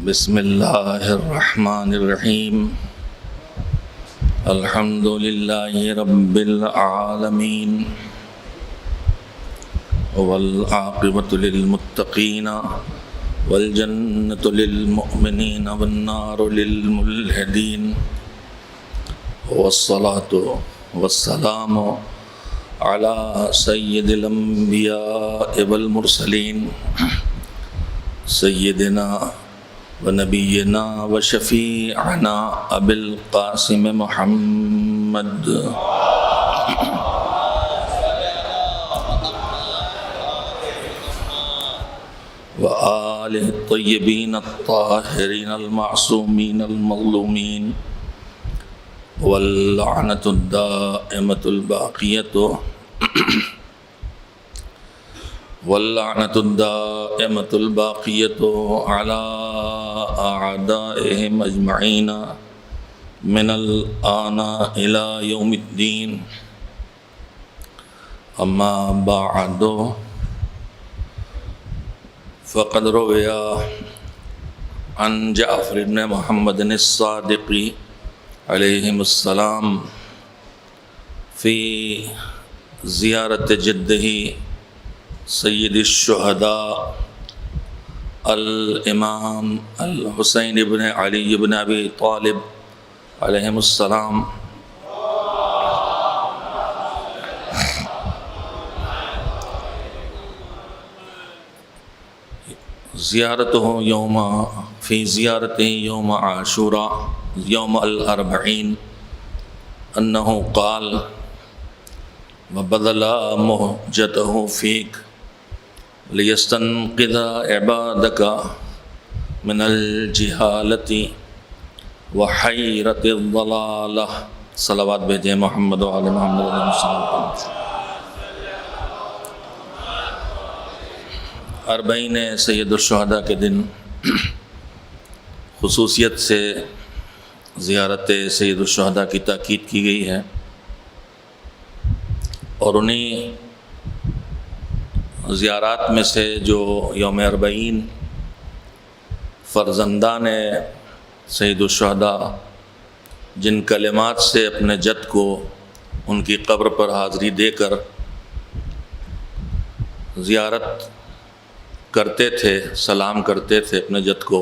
بسم اللہ الرحمن الرحیم الحمد للہ رب العالمین والعاقبۃ للمتقین والجنۃ للمؤمنین والنار للملحدین والصلاة والسلام علی سید الانبیاء والمرسلین سیدنا ونبینا وشفیعنا ابی القاسم محمد وآلہ الطیبین الطاہرین المعصومین المظلومین واللعنۃ الدائمۃ الباقیۃ علی اعدائهم اجمعین من الآن الی یوم الدین اما بعد فقد روی عن جعفر بن محمد الصادق علیہ السلام فی زیارت جدہ سید الشہداء الامام الحسین بن علی بن ابی طالب علیہ السلام فی زیارتہ یوم عاشوراء یوم الاربعین انہ قال وبذل مہجتہ فیک لیستنقذ عبادک من الجہالۃ وحیرۃ الضلالہ۔ صلوات بھیجیں محمد وعلی محمد علیہ السلام۔ اربعین سید الشہداء کے دن خصوصیت سے زیارت سید الشہداء کی تاکید کی گئی ہے، اور انہیں زیارات میں سے جو یوم اربعین فرزندان سید الشہداء جن کلمات سے اپنے جد کو ان کی قبر پر حاضری دے کر زیارت کرتے تھے، سلام کرتے تھے اپنے جد کو،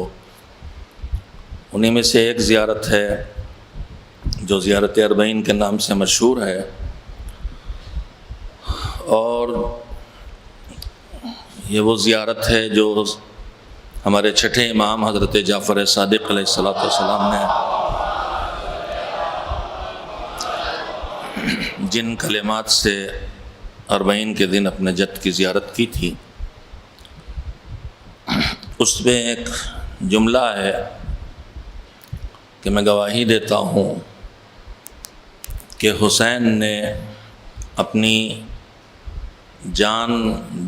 انہی میں سے ایک زیارت ہے جو زیارت اربعین کے نام سے مشہور ہے، اور یہ وہ زیارت ہے جو ہمارے چھٹے امام حضرت جعفر صادق علیہ السلام نے جن کلمات سے اربعین کے دن اپنے جد کی زیارت کی تھی، اس میں ایک جملہ ہے کہ میں گواہی دیتا ہوں کہ حسین نے اپنی جان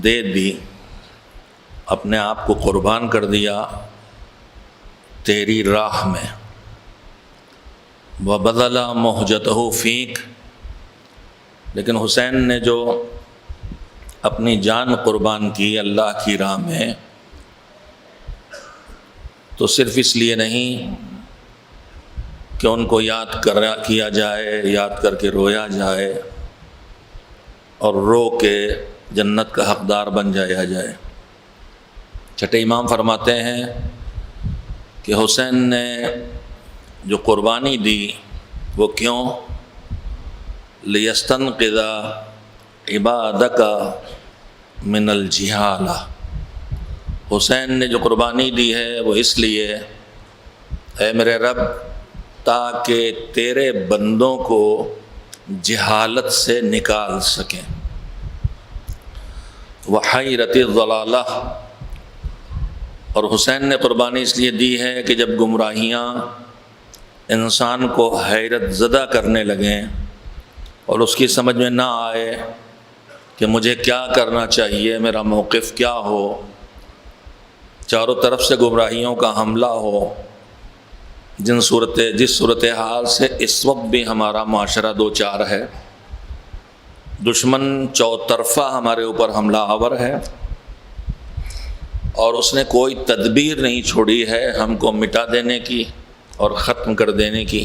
دے دی، اپنے آپ کو قربان کر دیا تیری راہ میں۔ وبذل مہجتہ فیک، لیکن حسین نے جو اپنی جان قربان کی اللہ کی راہ میں، تو صرف اس لیے نہیں کہ ان کو یاد کیا جائے، یاد کر کے رویا جائے اور رو کے جنت کا حقدار بن جایا جائے۔ چھٹے امام فرماتے ہیں کہ حسین نے جو قربانی دی وہ کیوں؟ لیستنقذ عبادک من الجہالہ، حسین نے جو قربانی دی ہے وہ اس لیے، اے میرے رب، تاکہ تیرے بندوں کو جہالت سے نکال سکیں، وحیرۃ الضلالہ، اور حسین نے قربانی اس لیے دی ہے کہ جب گمراہیاں انسان کو حیرت زدہ کرنے لگیں اور اس کی سمجھ میں نہ آئے کہ مجھے کیا کرنا چاہیے، میرا موقف کیا ہو، چاروں طرف سے گمراہیوں کا حملہ ہو، جس صورتحال سے اس وقت بھی ہمارا معاشرہ دو چار ہے، دشمن چوطرفہ ہمارے اوپر حملہ آور ہے، اور اس نے کوئی تدبیر نہیں چھوڑی ہے ہم کو مٹا دینے کی اور ختم کر دینے کی۔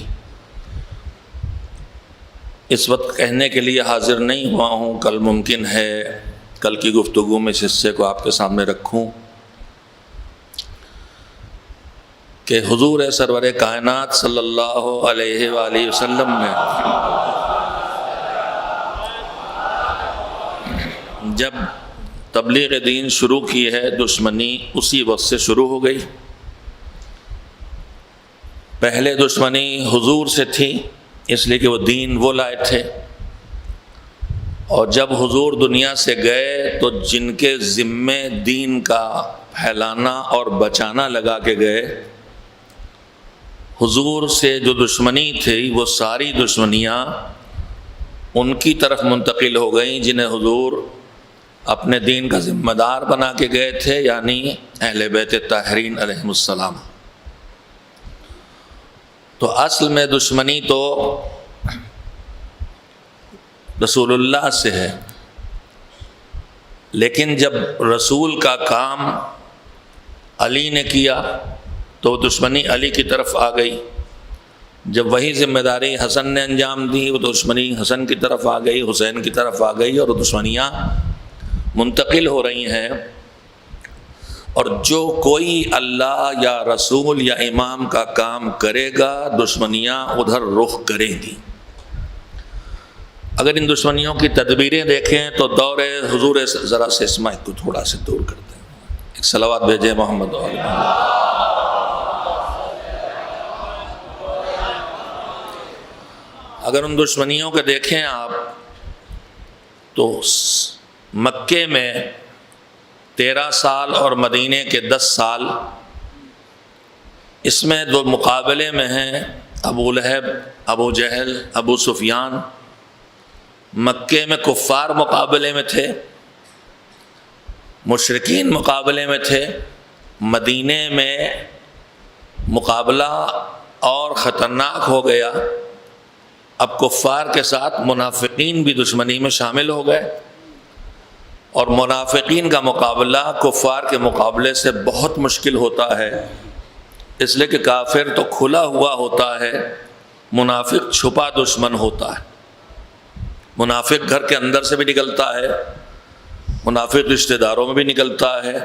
اس وقت کہنے کے لیے حاضر نہیں ہوا ہوں، کل ممکن ہے کل کی گفتگو میں اس حصے کو آپ کے سامنے رکھوں کہ حضور سرور کائنات صلی اللہ علیہ وآلہ وسلم نے جب تبلیغ دین شروع کی ہے دشمنی اسی وقت سے شروع ہو گئی۔ پہلے دشمنی حضور سے تھی اس لیے کہ وہ دین وہ لائے تھے، اور جب حضور دنیا سے گئے تو جن کے ذمے دین کا پھیلانا اور بچانا لگا کے گئے، حضور سے جو دشمنی تھی وہ ساری دشمنیاں ان کی طرف منتقل ہو گئیں جنہیں حضور اپنے دین کا ذمہ دار بنا کے گئے تھے، یعنی اہل بیت طاہرین علیہم السلام۔ تو اصل میں دشمنی تو رسول اللہ سے ہے، لیکن جب رسول کا کام علی نے کیا تو دشمنی علی کی طرف آ گئی، جب وہی ذمہ داری حسن نے انجام دی وہ دشمنی حسن کی طرف آ گئی، حسین کی طرف آ گئی، اور دشمنیاں منتقل ہو رہی ہیں۔ اور جو کوئی اللہ یا رسول یا امام کا کام کرے گا دشمنیاں ادھر رخ کریں گی۔ اگر ان دشمنیوں کی تدبیریں دیکھیں تو دور حضور ذرا سے اس مائک کو تھوڑا سے دور کر دیں، ایک صلوات بھیجیں محمد و آل محمد۔ اگر ان دشمنیوں کو دیکھیں آپ تو مکے میں 13 سال اور مدینے کے 10 سال، اس میں دو مقابلے میں ہیں، ابو لہب، ابو جہل، ابو سفیان۔ مکے میں کفار مقابلے میں تھے، مشرکین مقابلے میں تھے، مدینے میں مقابلہ اور خطرناک ہو گیا۔ اب کفار کے ساتھ منافقین بھی دشمنی میں شامل ہو گئے، اور منافقین کا مقابلہ کفار کے مقابلے سے بہت مشکل ہوتا ہے، اس لیے کہ کافر تو کھلا ہوا ہوتا ہے، منافق چھپا دشمن ہوتا ہے۔ منافق گھر کے اندر سے بھی نکلتا ہے، منافق رشتہ داروں میں بھی نکلتا ہے،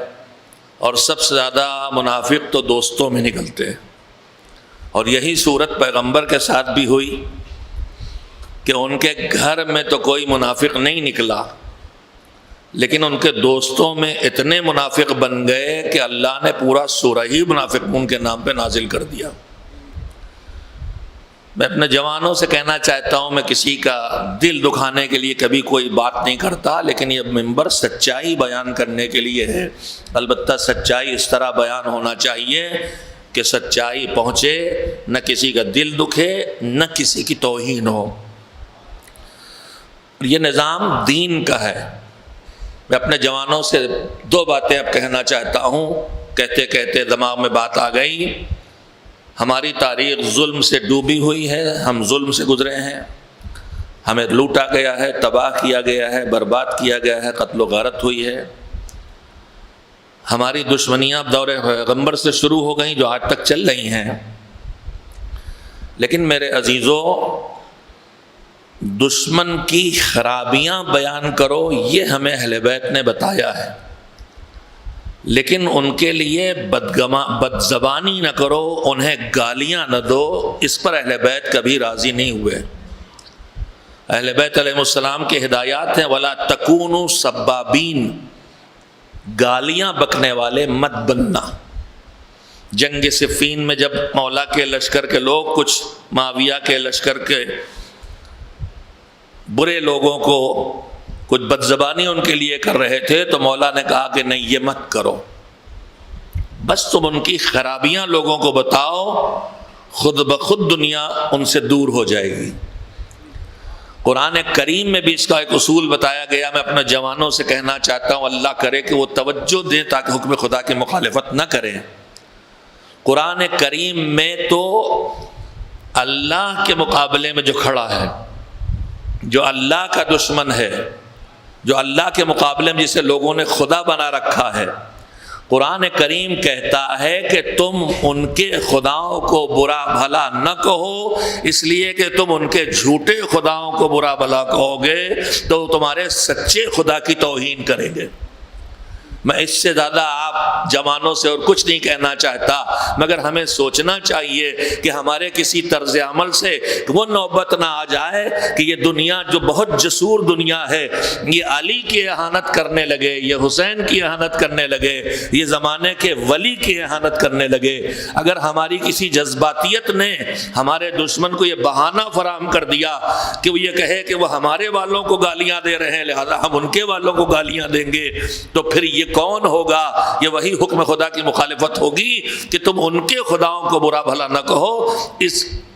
اور سب سے زیادہ منافق تو دوستوں میں نکلتے ہیں۔ اور یہی صورت پیغمبر کے ساتھ بھی ہوئی کہ ان کے گھر میں تو کوئی منافق نہیں نکلا، لیکن ان کے دوستوں میں اتنے منافق بن گئے کہ اللہ نے پورا سورہ ہی منافقون کے نام پہ نازل کر دیا۔ میں اپنے جوانوں سے کہنا چاہتا ہوں، میں کسی کا دل دکھانے کے لیے کبھی کوئی بات نہیں کرتا، لیکن یہ ممبر سچائی بیان کرنے کے لیے ہے۔ البتہ سچائی اس طرح بیان ہونا چاہیے کہ سچائی پہنچے، نہ کسی کا دل دکھے نہ کسی کی توہین ہو۔ یہ نظام دین کا ہے۔ میں اپنے جوانوں سے 2 باتیں اب کہنا چاہتا ہوں، کہتے کہتے دماغ میں بات آ گئی۔ ہماری تاریخ ظلم سے ڈوبی ہوئی ہے، ہم ظلم سے گزرے ہیں، ہمیں لوٹا گیا ہے، تباہ کیا گیا ہے، برباد کیا گیا ہے، قتل و غارت ہوئی ہے۔ ہماری دشمنیاں اب دور پیغمبر سے شروع ہو گئیں جو آج تک چل رہی ہیں۔ لیکن میرے عزیزو، دشمن کی خرابیاں بیان کرو یہ ہمیں اہل بیت نے بتایا ہے، لیکن ان کے لیے بد زبانی نہ کرو، انہیں گالیاں نہ دو، اس پر اہل بیت کبھی راضی نہیں ہوئے۔ اہل بیت علیہ السلام کی ہدایات ہیں وَلَا تَكُونُوا سَبَّابِينَ، گالیاں بکنے والے مت بننا۔ جنگ صفین میں جب مولا کے لشکر کے لوگ کچھ معاویہ کے لشکر کے برے لوگوں کو کچھ بد زبانی ان کے لیے کر رہے تھے تو مولا نے کہا کہ نہیں یہ مت کرو، بس تم ان کی خرابیاں لوگوں کو بتاؤ، خود بخود دنیا ان سے دور ہو جائے گی۔ قرآن کریم میں بھی اس کا ایک اصول بتایا گیا۔ میں اپنے جوانوں سے کہنا چاہتا ہوں اللہ کرے کہ وہ توجہ دیں تاکہ حکم خدا کی مخالفت نہ کریں۔ قرآن کریم میں تو اللہ کے مقابلے میں جو کھڑا ہے، جو اللہ کا دشمن ہے، جو اللہ کے مقابلے میں جسے لوگوں نے خدا بنا رکھا ہے، قرآن کریم کہتا ہے کہ تم ان کے خداؤں کو برا بھلا نہ کہو، اس لیے کہ تم ان کے جھوٹے خداؤں کو برا بھلا کہو گے تو تمہارے سچے خدا کی توہین کریں گے۔ میں اس سے زیادہ آپ جوانوں سے اور کچھ نہیں کہنا چاہتا، مگر ہمیں سوچنا چاہیے کہ ہمارے کسی طرز عمل سے وہ نوبت نہ آ جائے کہ یہ دنیا جو بہت جسور دنیا ہے، یہ علی کی اہانت کرنے لگے، یہ حسین کی اہانت کرنے لگے، یہ زمانے کے ولی کی اہانت کرنے لگے۔ اگر ہماری کسی جذباتیت نے ہمارے دشمن کو یہ بہانہ فراہم کر دیا کہ وہ یہ کہے کہ وہ ہمارے والوں کو گالیاں دے رہے ہیں لہذا ہم ان کے والوں کو گالیاں دیں گے، تو پھر یہ کون ہوگا؟ یہ وہی حکم خدا کی مخالفت ہوگی کہ تم ان کے خداؤں کو برا بھلا نہ کہو،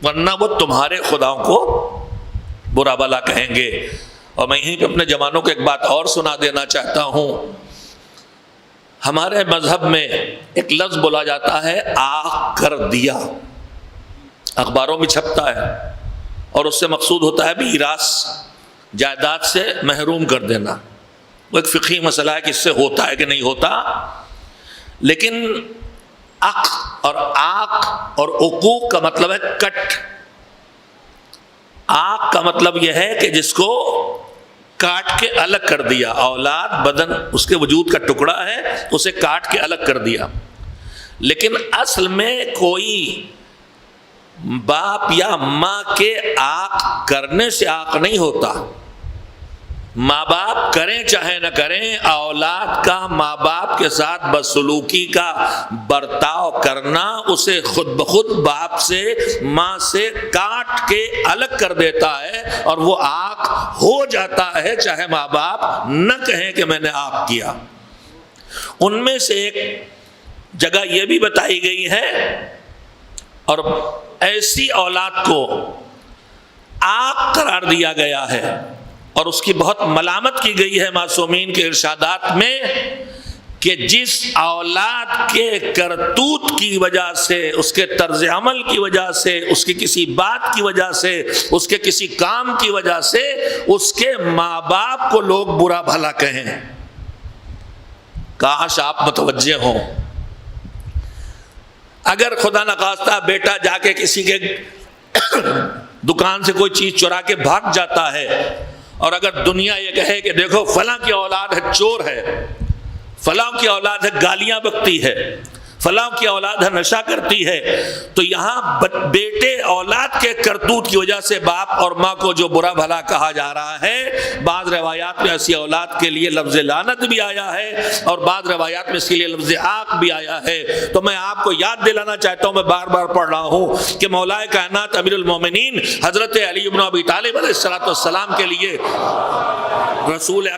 ورنہ وہ تمہارے خداؤں کو برا بھلا کہیں گے۔ اور میں یہیں پہ اپنے جوانوں کو ایک بات اور سنا دینا چاہتا ہوں۔ ہمارے مذہب میں ایک لفظ بولا جاتا ہے آگ کر دیا، اخباروں میں چھپتا ہے، اور اس سے مقصود ہوتا ہے میراث، جائیداد سے محروم کر دینا۔ وہ ایک فقہی مسئلہ ہے کہ اس سے ہوتا ہے کہ نہیں ہوتا، لیکن اور آق اور عقوق کا مطلب ہے کٹ۔ آق کا مطلب یہ ہے کہ جس کو کاٹ کے الگ کر دیا، اولاد بدن اس کے وجود کا ٹکڑا ہے، اسے کاٹ کے الگ کر دیا۔ لیکن اصل میں کوئی باپ یا ماں کے آق کرنے سے آق نہیں ہوتا۔ ماں باپ کریں چاہے نہ کریں، اولاد کا ماں باپ کے ساتھ بدسلوکی کا برتاؤ کرنا اسے خود بخود باپ سے ماں سے کاٹ کے الگ کر دیتا ہے، اور وہ آق ہو جاتا ہے چاہے ماں باپ نہ کہیں کہ میں نے آق کیا۔ ان میں سے ایک جگہ یہ بھی بتائی گئی ہے، اور ایسی اولاد کو آق قرار دیا گیا ہے اور اس کی بہت ملامت کی گئی ہے معصومین کے ارشادات میں، کہ جس اولاد کے کرتوت کی وجہ سے، اس کے طرز عمل کی وجہ سے، اس کی کسی بات کی وجہ سے، اس کے کسی کام کی وجہ سے اس کے ماں باپ کو لوگ برا بھلا کہیں۔ کاش آپ متوجہ ہوں، اگر خدا نخواستہ بیٹا جا کے کسی کے دکان سے کوئی چیز چرا کے بھاگ جاتا ہے، اور اگر دنیا یہ کہے کہ دیکھو فلاں کی اولاد ہے چور ہے، فلاں کی اولاد ہے گالیاں بکتی ہے، فلاں کی اولاد ہے نشہ کرتی ہے، تو یہاں بیٹے اولاد کے کرتوت کی وجہ سے باپ اور ماں کو جو برا بھلا کہا جا رہا ہے، بعض روایات میں ایسی اولاد کے لیے لفظ لعنت بھی آیا ہے، اور بعض روایات میں اس کے لیے لفظ آق بھی آیا ہے۔ تو میں آپ کو یاد دلانا چاہتا ہوں، میں بار بار پڑھ رہا ہوں کہ مولا کائنات امیر المومنین حضرت علی بن ابی طالب علیہ السلام کے لیے رسول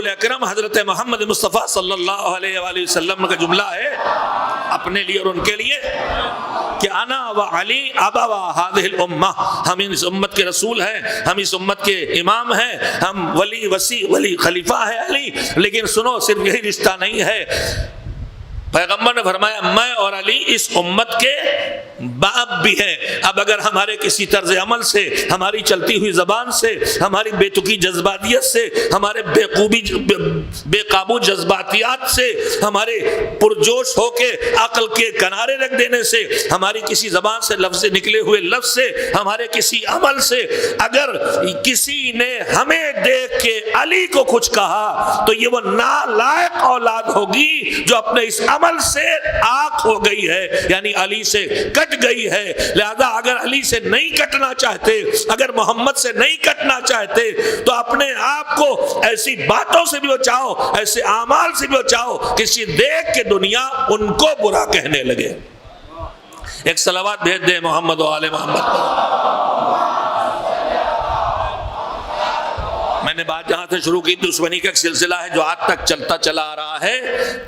اکرم حضرت محمد مصطفیٰ صلی اللہ علیہ وآلہ وسلم کا جملہ ہے اپنے لیے اور ان کے لیے کہ انا و علی ابا هذه الامہ، ہم اس امت کے رسول ہیں، ہم اس امت کے امام ہیں، ہم ولی خلیفہ ہے علی، لیکن سنو صرف یہی رشتہ نہیں ہے، پیغمبر نے فرمایا میں اور علی اس امت کے باپ بھی ہیں۔ اب اگر ہمارے کسی طرز عمل سے، ہماری چلتی ہوئی زبان سے، ہماری بے تکی جذباتیت سے، ہمارے بے قابو جذباتیات سے، ہمارے پرجوش ہو کے عقل کے کنارے رکھ دینے سے، ہماری کسی زبان سے لفظ نکلے ہوئے لفظ سے، ہمارے کسی عمل سے اگر کسی نے ہمیں دیکھ کے علی کو کچھ کہا تو یہ وہ نالائق اولاد ہوگی جو اپنے اس عمل سے آنکھ ہو گئی ہے، یعنی علی سے کٹ گئی ہے۔ لہذا اگر علی سے نہیں کٹنا چاہتے، اگر محمد سے نہیں کٹنا چاہتے، تو اپنے آپ کو ایسی باتوں سے بھی بچاؤ، ایسے اعمال سے بھی بچاؤ کسی دیکھ کے دنیا ان کو برا کہنے لگے۔ ایک صلوات بھیج دیں محمد و آل محمد۔ میں نے بات جہاں سے شروع کی، دشمنی کا ایک سلسلہ ہے جو آج تک چلتا چلا آ رہا ہے۔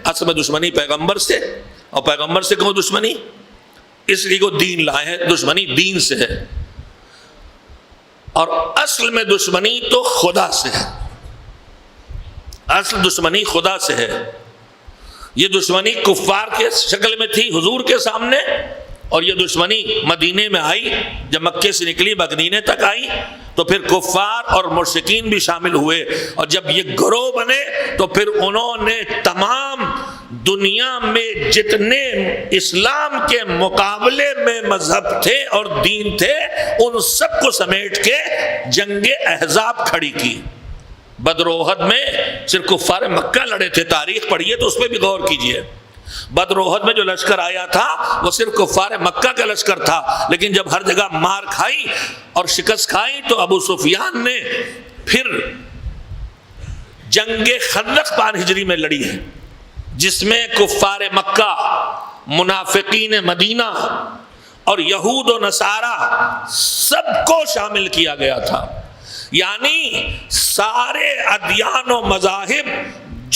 اصل میں دشمنی پیغمبر سے، اور پیغمبر سے کیوں دشمنی؟ اس لیے کو دین لائے ہیں، دشمنی دین سے ہے، اور اصل میں دشمنی تو خدا سے ہے، اصل دشمنی خدا سے ہے۔ یہ دشمنی کفار کے شکل میں تھی حضور کے سامنے، اور یہ دشمنی مدینے میں آئی، جب مکے سے نکلی مدینے تک آئی تو پھر کفار اور مشرکین بھی شامل ہوئے، اور جب یہ گروہ بنے تو پھر انہوں نے تمام دنیا میں جتنے اسلام کے مقابلے میں مذہب تھے اور دین تھے ان سب کو سمیٹ کے جنگ احزاب کھڑی کی۔ بدر و احد میں صرف کفار مکہ لڑے تھے، تاریخ پڑھیے تو اس پہ بھی غور کیجئے۔ بدر و احد میں جو لشکر آیا تھا وہ صرف کفار مکہ کا لشکر تھا، لیکن جب ہر جگہ مار کھائی اور شکست کھائی تو ابو سفیان نے پھر جنگ خندق 5 ہجری میں لڑی ہے، جس میں کفار مکہ، منافقین مدینہ اور یہود و نصارہ سب کو شامل کیا گیا تھا، یعنی سارے ادیان و مذاہب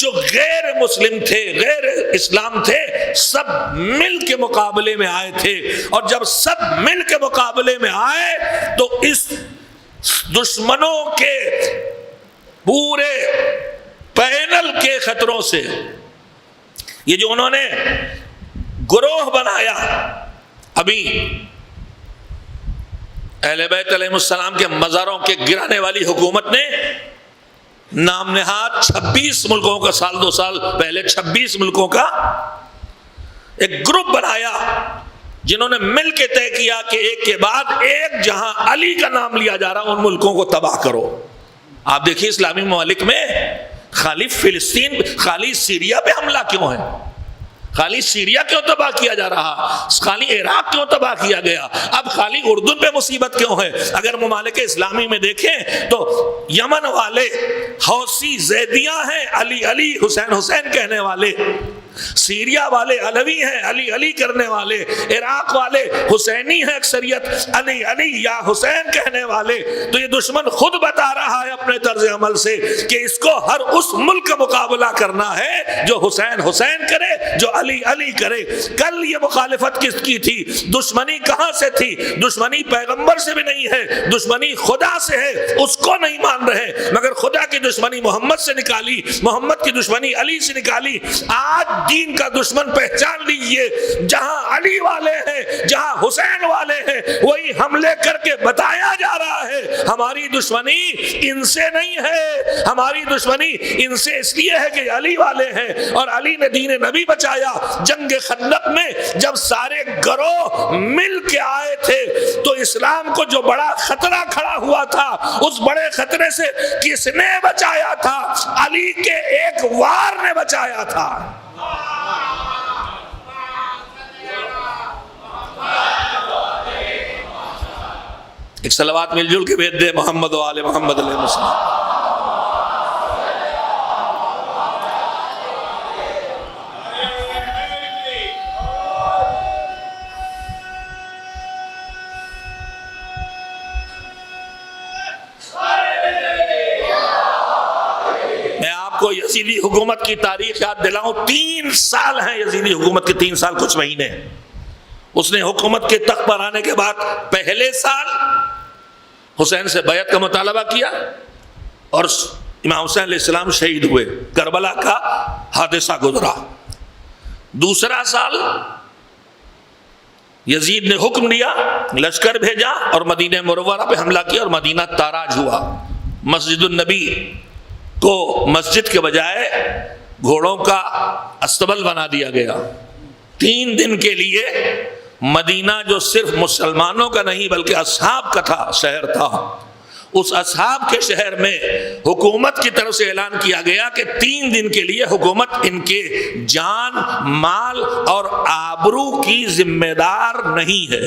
جو غیر مسلم تھے، غیر اسلام تھے، سب مل کے مقابلے میں آئے تھے، اور جب سب مل کے مقابلے میں آئے تو اس دشمنوں کے پورے پینل کے خطروں سے یہ جو انہوں نے گروہ بنایا، ابھی اہل بیت علیہ السلام کے مزاروں کے گرانے والی حکومت نے نام نہاد 26 ملکوں کا سال 2 سال پہلے 26 ملکوں کا ایک گروپ بنایا، جنہوں نے مل کے طے کیا کہ ایک کے بعد ایک جہاں علی کا نام لیا جا رہا ان ملکوں کو تباہ کرو۔ آپ دیکھیے اسلامی ممالک میں خالی فلسطین، خالی سیریا پہ حملہ کیوں ہے؟ خالی سیریا کیوں تباہ کیا جا رہا؟ خالی عراق کیوں تباہ کیا گیا؟ اب خالی اردن پہ مصیبت کیوں ہے؟ اگر ممالک اسلامی میں دیکھیں تو یمن والے حوثی زیدیاں ہیں، علی علی حسین حسین کہنے والے، سیریا والے علوی ہیں، علی علی کرنے والے، عراق والے حسینی ہیں اکثریت، علی علی یا حسین کہنے والے۔ تو یہ دشمن خود بتا رہا ہے اپنے طرز عمل سے کہ اس کو ہر اس ملک کا مقابلہ کرنا ہے جو حسین حسین کرے، جو علی علی کرے۔ کل یہ مخالفت کس کی تھی؟ دشمنی کہاں سے تھی؟ دشمنی پیغمبر سے بھی نہیں ہے، دشمنی خدا سے ہے، اس کو نہیں مان رہے، مگر خدا کی دشمنی محمد سے نکالی، محمد کی دشمنی علی سے نکالی۔ آج دین کا دشمن پہچان لیجئے، جہاں علی والے ہیں، جہاں حسین والے ہیں، وہی حملے کر کے بتایا جا رہا ہے ہماری دشمنی ان سے نہیں ہے، ہماری دشمنی ان سے اس لیے ہے کہ علی والے ہیں، اور علی نے دین نبی بچایا۔ جنگ خندق میں جب سارے گروہ مل کے آئے تھے تو اسلام کو جو بڑا خطرہ کھڑا ہوا تھا، اس بڑے خطرے سے کس نے بچایا تھا؟ علی کے ایک وار نے بچایا تھا۔ ایک صلوات مل جل کے بھیج دے محمد و آل محمد علیہ السلام۔ میں آپ کو یزیدی حکومت کی تاریخ یاد دلاؤں، 3 سال ہیں یزیدی حکومت کے، 3 سال کچھ مہینے۔ اس نے حکومت کے تخت پر آنے کے بعد پہلے سال حسین سے بیعت کا مطالبہ کیا، اور امام حسین علیہ السلام شہید ہوئے، کربلا کا حادثہ گزرا۔ دوسرا سال یزید نے حکم دیا، لشکر بھیجا اور مدینہ منورہ پہ حملہ کیا، اور مدینہ تاراج ہوا۔ مسجد النبی کو مسجد کے بجائے گھوڑوں کا استبل بنا دیا گیا۔ 3 دن کے لیے مدینہ جو صرف مسلمانوں کا نہیں بلکہ اصحاب کا تھا، شہر تھا، اس اصحاب کے شہر میں حکومت کی طرف سے اعلان کیا گیا کہ 3 دن کے لیے حکومت ان کے جان، مال اور آبرو کی ذمہ دار نہیں ہے۔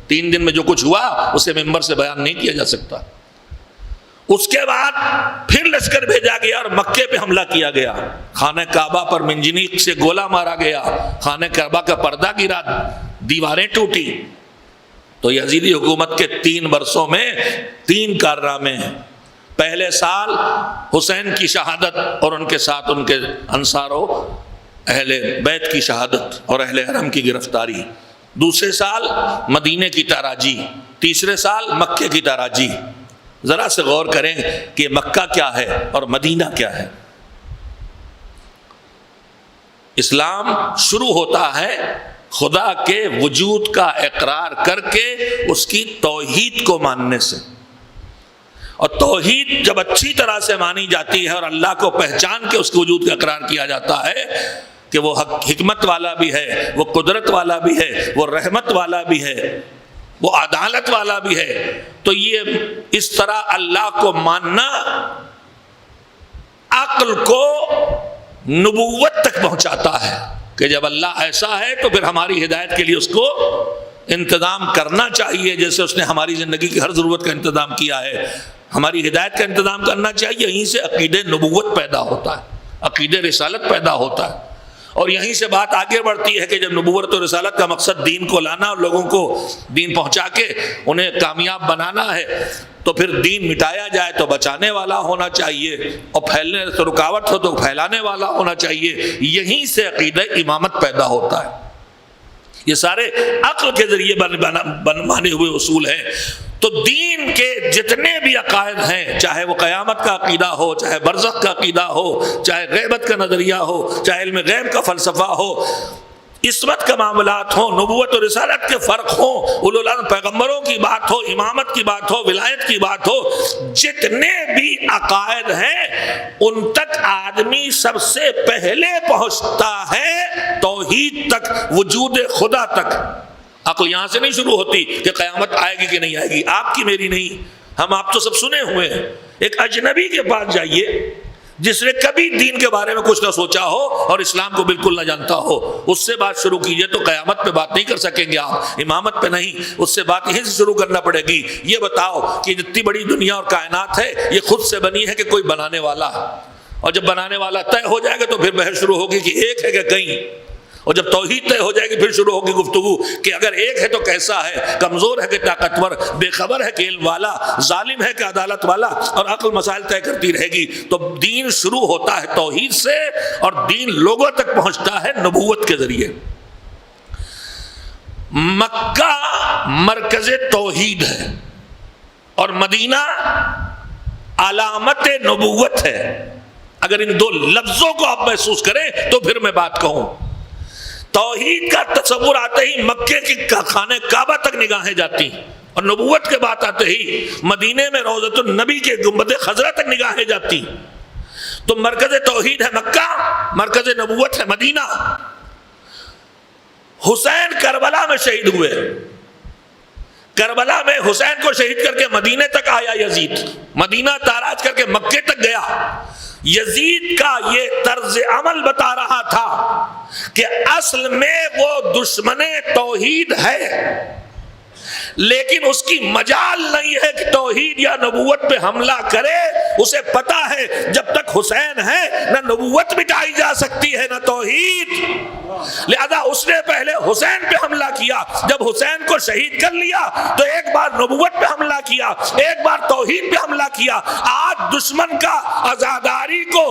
3 دن میں جو کچھ ہوا اسے ممبر سے بیان نہیں کیا جا سکتا۔ اس کے بعد پھر لشکر بھیجا گیا اور مکے پہ حملہ کیا گیا، خانہ کعبہ پر منجنیق سے گولہ مارا گیا، خانہ کعبہ کا پردہ گرا، دیواریں ٹوٹی۔ تو یزیدی حکومت کے 3 برسوں میں 3 کارنامے ہیں۔ پہلے سال حسین کی شہادت اور ان کے ساتھ ان کے انصاروں اہل بیت کی شہادت اور اہل حرم کی گرفتاری۔ دوسرے سال مدینے کی تاراجی، تیسرے سال مکے کی تاراجی۔ ذرا سے غور کریں کہ مکہ کیا ہے اور مدینہ کیا ہے۔ اسلام شروع ہوتا ہے خدا کے وجود کا اقرار کر کے اس کی توحید کو ماننے سے. اور توحید جب اچھی طرح سے مانی جاتی ہے اور اللہ کو پہچان کے اس کے وجود کا اقرار کیا جاتا ہے کہ وہ حکمت والا بھی ہے، وہ قدرت والا بھی ہے، وہ رحمت والا بھی ہے، وہ عدالت والا بھی ہے، تو یہ اس طرح اللہ کو ماننا عقل کو نبوت تک پہنچاتا ہے کہ جب اللہ ایسا ہے تو پھر ہماری ہدایت کے لیے اس کو انتظام کرنا چاہیے، جیسے اس نے ہماری زندگی کی ہر ضرورت کا انتظام کیا ہے، ہماری ہدایت کا انتظام کرنا چاہیے. یہیں سے عقید نبوت پیدا ہوتا ہے، عقید رسالت پیدا ہوتا ہے، اور یہیں سے بات آگے بڑھتی ہے کہ جب نبوت و رسالت کا مقصد دین کو لانا اور لوگوں کو دین پہنچا کے انہیں کامیاب بنانا ہے، تو پھر دین مٹایا جائے تو بچانے والا ہونا چاہیے، اور پھیلنے سے رکاوٹ ہو تو پھیلانے والا ہونا چاہیے. یہیں سے عقیدہ امامت پیدا ہوتا ہے. یہ سارے عقل کے ذریعے بنے ہوئے اصول ہیں. تو دین کے جتنے بھی عقائد ہیں، چاہے وہ قیامت کا عقیدہ ہو، چاہے برزخ کا عقیدہ ہو، چاہے غیبت کا نظریہ ہو، چاہے علم غیب کا فلسفہ ہو، عصمت کا معاملات ہوں، نبوت و رسالت کے فرق ہوں، اولو العزم پیغمبروں کی بات ہو، امامت کی بات ہو، ولایت کی بات ہو، جتنے بھی عقائد ہیں ان تک آدمی سب سے پہلے پہنچتا ہے توحید تک، وجود خدا تک. عقل یہاں سے نہیں شروع ہوتی کہ قیامت آئے گی کہ نہیں آئے گی، آپ کی میری نہیں. ہم آپ تو سب سنے ہوئے ہیں. ایک اجنبی کے پاس جائیے جس نے کبھی دین کے بارے میں کچھ نہ سوچا ہو اور اسلام کو بالکل نہ جانتا ہو، اس سے بات شروع کیجئے تو قیامت پہ بات نہیں کر سکیں گے آپ، امامت پہ نہیں. اس سے بات یہیں سے شروع کرنا پڑے گی. یہ بتاؤ کہ جتنی بڑی دنیا اور کائنات ہے یہ خود سے بنی ہے کہ کوئی بنانے والا ہے؟ اور جب بنانے والا طے ہو جائے گا تو پھر بحث شروع ہوگی کہ ایک ہے کہ کئی. اور جب توحید طے ہو جائے گی پھر شروع ہوگی گفتگو کہ اگر ایک ہے تو کیسا ہے، کمزور ہے کہ طاقتور، بے خبر ہے کہ علم والا، ظالم ہے کہ عدالت والا، اور عقل مسائل طے کرتی رہے گی. تو دین شروع ہوتا ہے توحید سے اور دین لوگوں تک پہنچتا ہے نبوت کے ذریعے. مکہ مرکز توحید ہے اور مدینہ علامت نبوت ہے. اگر ان دو لفظوں کو آپ محسوس کریں تو پھر میں بات کہوں. توحید کا تصور آتے ہی مکے کی خانہ کعبہ تک نگاہیں جاتی، اور نبوت کے بات آتے ہی مدینے میں روضۃ النبی کے گنبد خضرا تک نگاہیں جاتی. تو مرکز توحید ہے مکہ، مرکز نبوت ہے مدینہ. حسین کربلا میں شہید ہوئے، کربلا میں حسین کو شہید کر کے مدینے تک آیا یزید، مدینہ تاراج کر کے مکے تک گیا. یزید کا یہ طرز عمل بتا رہا تھا کہ اصل میں وہ دشمن توحید ہے، لیکن اس کی مجال نہیں ہے کہ توحید یا نبوت پہ حملہ کرے. اسے پتا ہے جب تک حسین ہے نہ نبوت مٹائی جا سکتی ہے نہ توحید، لہذا اس نے پہلے حسین پہ حملہ کیا. جب حسین کو شہید کر لیا تو ایک بار نبوت پہ حملہ کیا، ایک بار توحید پہ حملہ کیا. آج دشمن کا عزاداری کو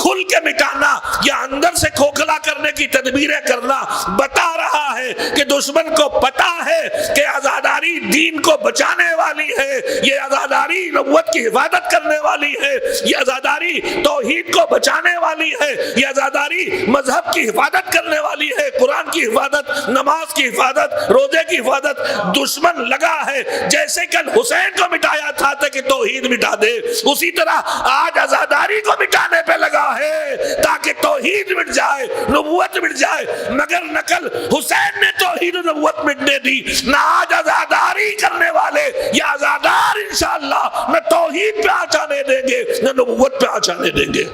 کھل کے مٹانا یا اندر سے کھوکھلا کرنے کی تدبیریں کرنا بتا رہا ہے کہ دشمن کو پتا ہے کہ عزاداری دین کو بچانے والی ہے، یہ عزاداری نبوت کی حفاظت کرنے والی ہے، یہ عزاداری توحید کو بچانے والی ہے، یہ عزاداری مذہب کی حفاظت کرنے والی ہے، قرآن کی حفاظت، نماز کی حفاظت، روزے کی حفاظت. دشمن لگا ہے جیسے کل حسین کو مٹایا تھا کہ توحید مٹا دے، اسی طرح آج عزاداری کو مٹانے پہ لگا ہے تاکہ توحید مٹ جائے، نبوت مٹ جائے. مگر نقل حسین نے توحید و نبوت مٹنے دی، نہ آج عزاداری کرنے والے یا عزادار انشاءاللہ نہ توحید پہ آچانے دیں گے نہ نبوت پہ آچانے دیں گے.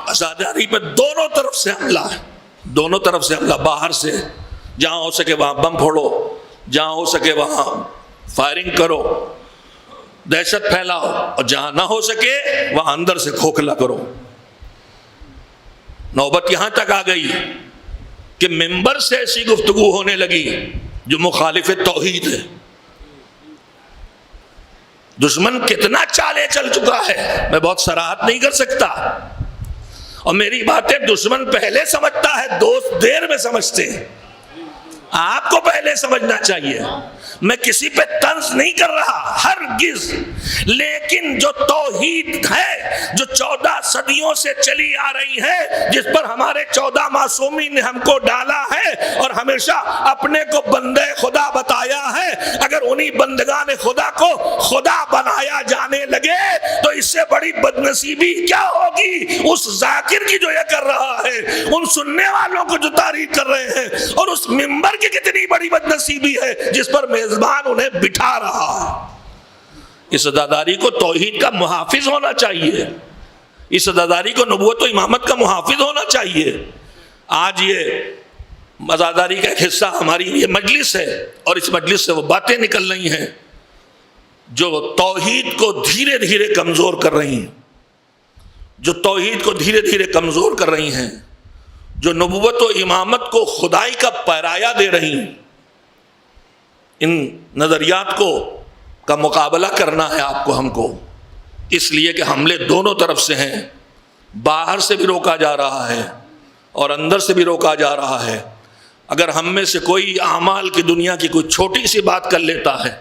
عزاداری پہ دونوں طرف سے حملہ ہے، دونوں طرف سے حملہ. باہر سے جہاں ہو سکے وہاں بم پھوڑو، جہاں ہو سکے وہاں فائرنگ کرو، دہشت پھیلاؤ، اور جہاں نہ ہو سکے وہاں اندر سے کھوکھلا کرو. نوبت یہاں تک آ گئی کہ منبر سے ایسی گفتگو ہونے لگی جو مخالف توحید ہے. دشمن کتنا چالے چل چکا ہے میں بہت صراحت نہیں کر سکتا، اور میری باتیں دشمن پہلے سمجھتا ہے، دوست دیر میں سمجھتے ہیں. آپ کو پہلے سمجھنا چاہیے. میں کسی پہ طنز نہیں کر رہا ہرگز، لیکن جو توحید ہے جو 14 صدیوں سے چلی آ رہی ہے، جس پر ہمارے 14 معصومین نے ہم کو ڈالا ہے اور ہمیشہ اپنے کو بندے خدا بتایا ہے، اگر انہی بندگان خدا کو خدا بنایا جانے لگے تو اس سے بڑی بدنصیبی کیا ہوگی اس ذاکر کی جو یہ کر رہا ہے، ان سننے والوں کو جو تعریف کر رہے ہیں، اور اس منبر کی کتنی بڑی بدنصیبی ہے جس پر میزبان انہیں بٹھا رہا ہے. اس عزاداری کو توحید کا محافظ ہونا چاہیے، اس عزاداری کو نبوت و امامت کا محافظ ہونا چاہیے. آج یہ عزاداری کا ایک حصہ ہماری یہ مجلس ہے، اور اس مجلس سے وہ باتیں نکل رہی ہیں جو توحید کو دھیرے دھیرے کمزور کر رہی ہیں، جو توحید کو دھیرے دھیرے کمزور کر رہی ہیں، جو نبوت و امامت کو خدائی کا پیرایا دے رہی ہیں. ان نظریات کا مقابلہ کرنا ہے آپ کو، ہم کو، اس لیے کہ حملے دونوں طرف سے ہیں. باہر سے بھی روکا جا رہا ہے اور اندر سے بھی روکا جا رہا ہے. اگر ہم میں سے کوئی اعمال کی دنیا کی کوئی چھوٹی سی بات کر لیتا ہے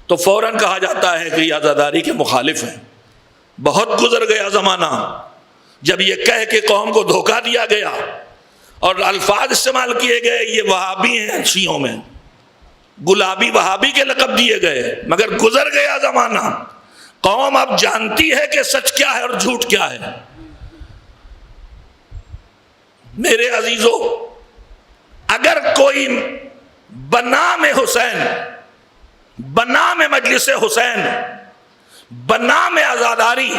تو فوراً کہا جاتا ہے کہ یہ عزاداری کے مخالف ہیں. بہت گزر گیا زمانہ جب یہ کہہ کے قوم کو دھوکہ دیا گیا اور الفاظ استعمال کیے گئے یہ وہابی ہیں، شیعوں میں گلابی وہابی کے لقب دیے گئے. مگر گزر گیا زمانہ، قوم اب جانتی ہے کہ سچ کیا ہے اور جھوٹ کیا ہے. میرے عزیزو، اگر کوئی بنام حسین، بنام مجلس حسین، بنام عزاداری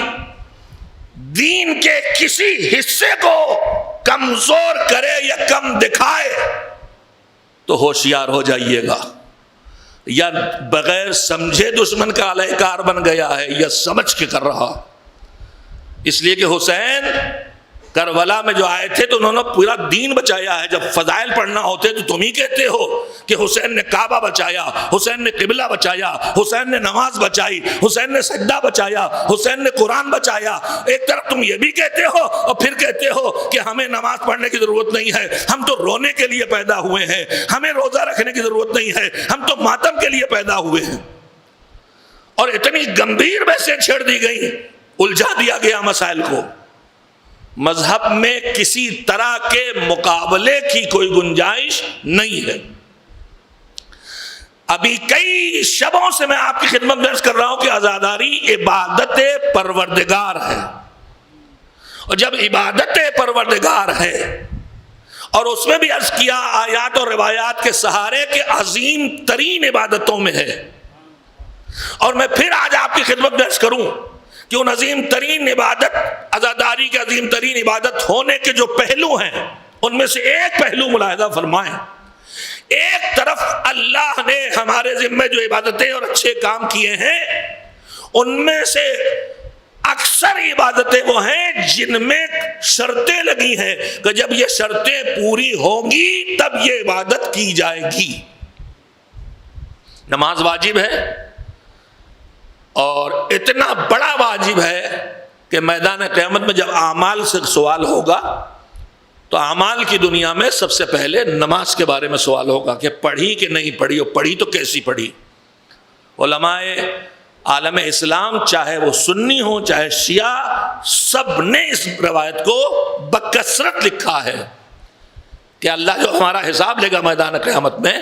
دین کے کسی حصے کو کمزور کرے یا کم دکھائے تو ہوشیار ہو جائیے گا. یا بغیر سمجھے دشمن کا علیہ کار بن گیا ہے یا سمجھ کے کر رہا. اس لیے کہ حسین کربلا میں جو آئے تھے تو انہوں نے پورا دین بچایا ہے. جب فضائل پڑھنا ہوتے تو تم ہی کہتے ہو کہ حسین نے کعبہ بچایا، حسین نے قبلہ بچایا، حسین نے نماز بچائی، حسین نے سجدہ بچایا، حسین نے قرآن بچایا. ایک طرف تم یہ بھی کہتے ہو اور پھر کہتے ہو کہ ہمیں نماز پڑھنے کی ضرورت نہیں ہے، ہم تو رونے کے لیے پیدا ہوئے ہیں، ہمیں روزہ رکھنے کی ضرورت نہیں ہے، ہم تو ماتم کے لیے پیدا ہوئے ہیں. اور اتنی گمبھیر بحثیں چھیڑ دی گئی، الجھا دیا گیا مسائل کو. مذہب میں کسی طرح کے مقابلے کی کوئی گنجائش نہیں ہے. ابھی کئی شبوں سے میں آپ کی خدمت میں عرض کر رہا ہوں کہ عزاداری عبادت پروردگار ہے، اور جب عبادت پروردگار ہے اور اس میں بھی عرض کیا آیات اور روایات کے سہارے کے عظیم ترین عبادتوں میں ہے. اور میں پھر آج آپ کی خدمت میں عرض کروں کہ ان عظیم ترین عبادت، عزاداری کے عظیم ترین عبادت ہونے کے جو پہلو ہیں ان میں سے ایک پہلو ملاحظہ فرمائیں. ایک طرف اللہ نے ہمارے ذمہ جو عبادتیں اور اچھے کام کیے ہیں ان میں سے اکثر عبادتیں وہ ہیں جن میں شرطیں لگی ہیں کہ جب یہ شرطیں پوری ہوں گی تب یہ عبادت کی جائے گی. نماز واجب ہے، اور اتنا بڑا واجب ہے کہ میدان قیامت میں جب اعمال سے سوال ہوگا تو اعمال کی دنیا میں سب سے پہلے نماز کے بارے میں سوال ہوگا کہ پڑھی کہ نہیں پڑھی، اور پڑھی تو کیسی پڑھی. علماء عالم اسلام چاہے وہ سنی ہوں چاہے شیعہ، سب نے اس روایت کو بکثرت لکھا ہے کہ اللہ جو ہمارا حساب لے گا میدان قیامت میں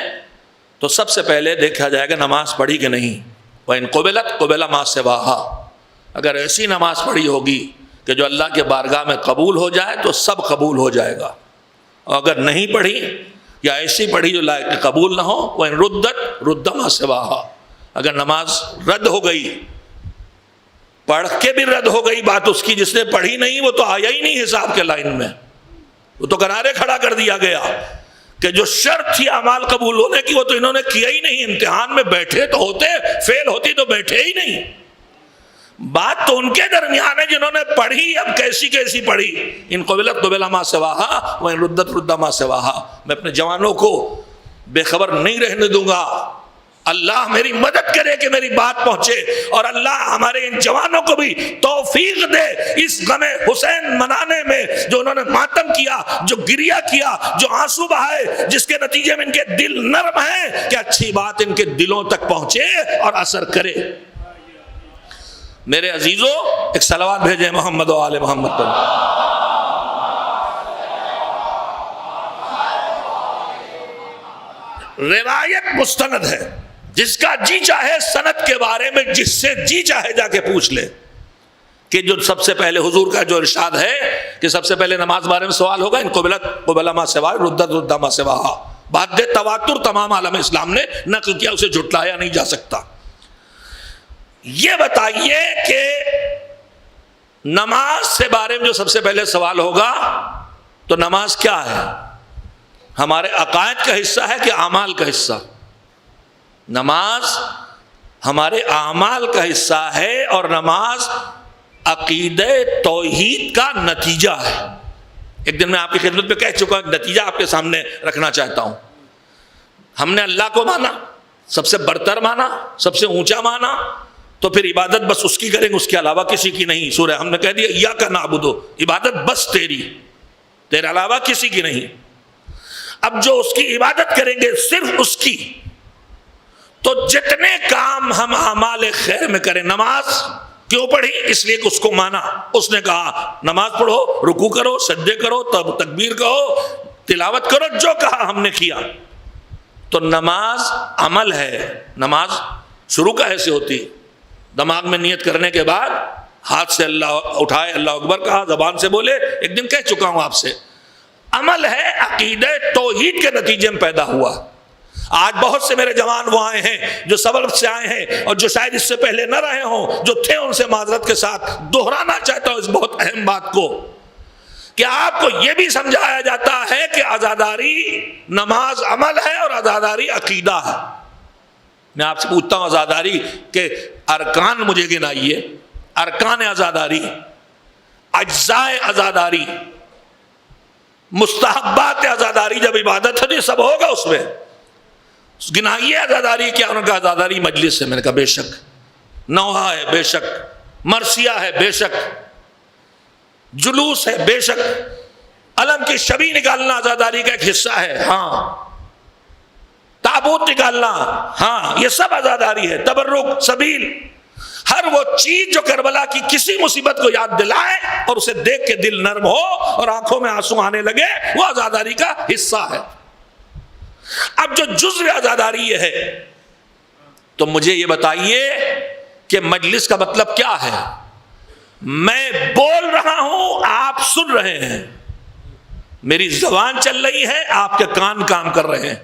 تو سب سے پہلے دیکھا جائے گا نماز پڑھی کہ نہیں. وَإِن قُبِلَتْ قُبِلَ مَا سِوَاهَا، اگر ایسی نماز پڑھی ہوگی کہ جو اللہ کے بارگاہ میں قبول ہو جائے تو سب قبول ہو جائے گا. اور اگر نہیں پڑھی یا ایسی پڑھی جو لائق قبول نہ ہو، وَإِن رُدَّتْ رُدَّ مَا سِوَاهَا، اگر نماز رد ہو گئی، پڑھ کے بھی رد ہو گئی بات اس کی، جس نے پڑھی نہیں وہ تو آیا ہی نہیں حساب کے لائن میں، وہ تو کنارے کھڑا کر دیا گیا کہ جو شرط تھی اعمال قبول ہونے کی وہ تو انہوں نے کیا ہی نہیں. امتحان میں بیٹھے تو ہوتے، فیل ہوتی تو بیٹھے ہی نہیں. بات تو ان کے درمیان ہے جنہوں نے پڑھی، اب کیسی کیسی پڑھی. ان قبلت قبل ما سواہا وان ردت رد ما سواہا. میں اپنے جوانوں کو بے خبر نہیں رہنے دوں گا اللہ میری مدد کرے کہ میری بات پہنچے، اور اللہ ہمارے ان جوانوں کو بھی توفیق دے اس غم حسین منانے میں، جو انہوں نے ماتم کیا، جو گریہ کیا، جو آنسو بہائے، جس کے نتیجے میں ان کے دل نرم ہیں کہ اچھی بات ان کے دلوں تک پہنچے اور اثر کرے۔ میرے عزیزو، ایک صلوات بھیجیں محمد و آل محمد پر۔ روایت مستند ہے، جس کا جی چاہے سند کے بارے میں جس سے جی چاہے جا کے پوچھ لے، کہ جو سب سے پہلے حضور کا جو ارشاد ہے کہ سب سے پہلے نماز بارے میں سوال ہوگا، ان قبلت قبل ما سوا ردت رد ما سواہا، بات تواتر تمام عالم اسلام نے نقل کیا، اسے جھٹلایا نہیں جا سکتا۔ یہ بتائیے کہ نماز سے بارے میں جو سب سے پہلے سوال ہوگا، تو نماز کیا ہے؟ ہمارے عقائد کا حصہ ہے کہ اعمال کا حصہ؟ نماز ہمارے اعمال کا حصہ ہے، اور نماز عقیدہ توحید کا نتیجہ ہے۔ ایک دن میں آپ کی خدمت میں کہہ چکا، نتیجہ آپ کے سامنے رکھنا چاہتا ہوں۔ ہم نے اللہ کو مانا، سب سے برتر مانا، سب سے اونچا مانا، تو پھر عبادت بس اس کی کریں گے، اس کے علاوہ کسی کی نہیں۔ سورہ ہم نے کہہ دیا ایاک نعبد، عبادت بس تیری، تیرے علاوہ کسی کی نہیں۔ اب جو اس کی عبادت کریں گے صرف اس کی، تو جتنے کام ہم اعمال خیر میں کریں، نماز کیوں پڑھی؟ اس لیے کہ اس کو مانا، اس نے کہا نماز پڑھو، رکوع کرو، سجدے کرو، تب تکبیر کہو، تلاوت کرو، جو کہا ہم نے کیا۔ تو نماز عمل ہے۔ نماز شروع کہے سے ہوتی؟ دماغ میں نیت کرنے کے بعد ہاتھ سے اللہ اٹھائے، اللہ اکبر کہا، زبان سے بولے، ایک دن کہہ چکا ہوں آپ سے، عمل ہے، عقیدہ توحید کے نتیجے میں پیدا ہوا۔ آج بہت سے میرے جوان وہ آئے ہیں جو سبب سے آئے ہیں، اور جو شاید اس سے پہلے نہ رہے ہوں، جو تھے، ان سے معذرت کے ساتھ دہرانا چاہتا ہوں اس بہت اہم بات کو، کہ آپ کو یہ بھی سمجھایا جاتا ہے کہ عزاداری نماز عمل ہے اور عزاداری عقیدہ ہے۔ میں آپ سے پوچھتا ہوں عزاداری کے ارکان مجھے گنائیے، ارکان عزاداری، اجزاء عزاداری، مستحبات عزاداری، جب عبادت ہے تو یہ سب ہوگا اس میں، گنائیے عزاداری کیا؟ انہوں نے کہا عزاداری مجلس ہے۔ میں نے کہا بے شک، نوحہ ہے بے شک، مرثیہ ہے بے شک، جلوس ہے بے شک، علم کی شبی نکالنا عزاداری کا ایک حصہ ہے، ہاں، تابوت نکالنا، ہاں، یہ سب عزاداری ہے، تبرک، سبیل، ہر وہ چیز جو کربلا کی کسی مصیبت کو یاد دلائے اور اسے دیکھ کے دل نرم ہو اور آنکھوں میں آنسو آنے لگے، وہ عزاداری کا حصہ ہے۔ اب جو جزو عزاداری یہ ہے، تو مجھے یہ بتائیے کہ مجلس کا مطلب کیا ہے؟ میں بول رہا ہوں، آپ سن رہے ہیں، میری زبان چل رہی ہے، آپ کے کان کام کر رہے ہیں۔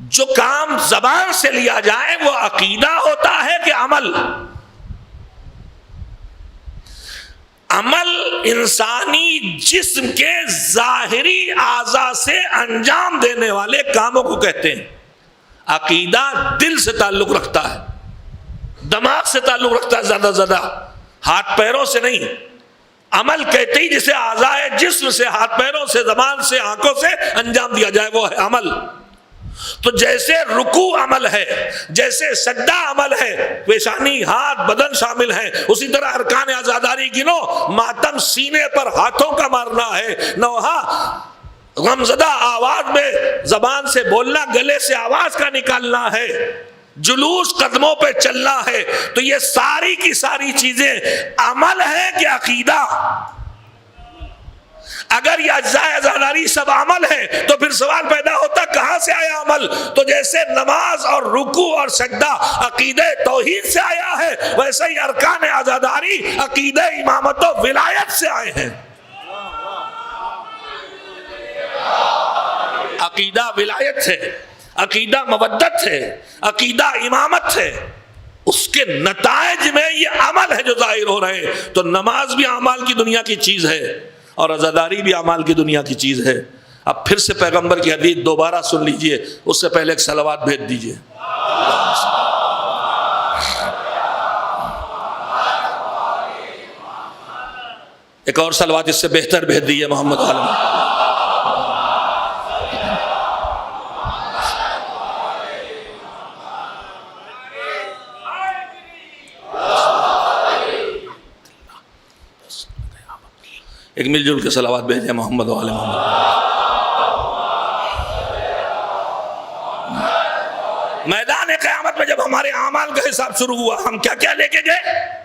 جو کام زبان سے لیا جائے وہ عقیدہ ہوتا ہے کہ عمل؟ عمل انسانی جسم کے ظاہری اعضاء سے انجام دینے والے کاموں کو کہتے ہیں۔ عقیدہ دل سے تعلق رکھتا ہے، دماغ سے تعلق رکھتا ہے، زیادہ زیادہ ہاتھ پیروں سے نہیں۔ عمل کہتے ہی جسے اعضاء جسم سے، ہاتھ پیروں سے، زبان سے، آنکھوں سے انجام دیا جائے وہ ہے عمل۔ تو جیسے رکوع عمل ہے، جیسے سجدہ عمل ہے، پیشانی، ہاتھ، بدن شامل ہیں، اسی طرح ارکان عزاداری گنو، ماتم سینے پر ہاتھوں کا مارنا ہے، نوحہ غمزدہ آواز میں زبان سے بولنا، گلے سے آواز کا نکالنا ہے، جلوس قدموں پہ چلنا ہے۔ تو یہ ساری کی ساری چیزیں عمل ہے کہ عقیدہ؟ اگر یہ اجزاء عزاداری سب عمل ہے تو پھر سوال پیدا ہوتا کہاں سے آیا عمل؟ تو جیسے نماز اور رکوع اور سجدہ عقیدہ توحید سے آیا ہے، ویسے ہی ارکان عزاداری عقیدہ امامت و ولایت سے آئے ہیں۔ عقیدہ ولایت ہے، عقیدہ مودت ہے، عقیدہ امامت ہے، اس کے نتائج میں یہ عمل ہے جو ظاہر ہو رہے ہیں۔ تو نماز بھی اعمال کی دنیا کی چیز ہے اور عزاداری بھی اعمال کی دنیا کی چیز ہے۔ اب پھر سے پیغمبر کی حدیث دوبارہ سن لیجئے، اس سے پہلے ایک صلوات بھیج دیجئے۔ ایک اور صلوات اس سے بہتر بھیج دیجئے محمد عالم۔ ایک مل جل کے صلوات بھیجیں محمد و آل محمد۔ میدان قیامت میں جب ہمارے اعمال کا حساب شروع ہوا، ہم کیا کیا لے کے گئے؟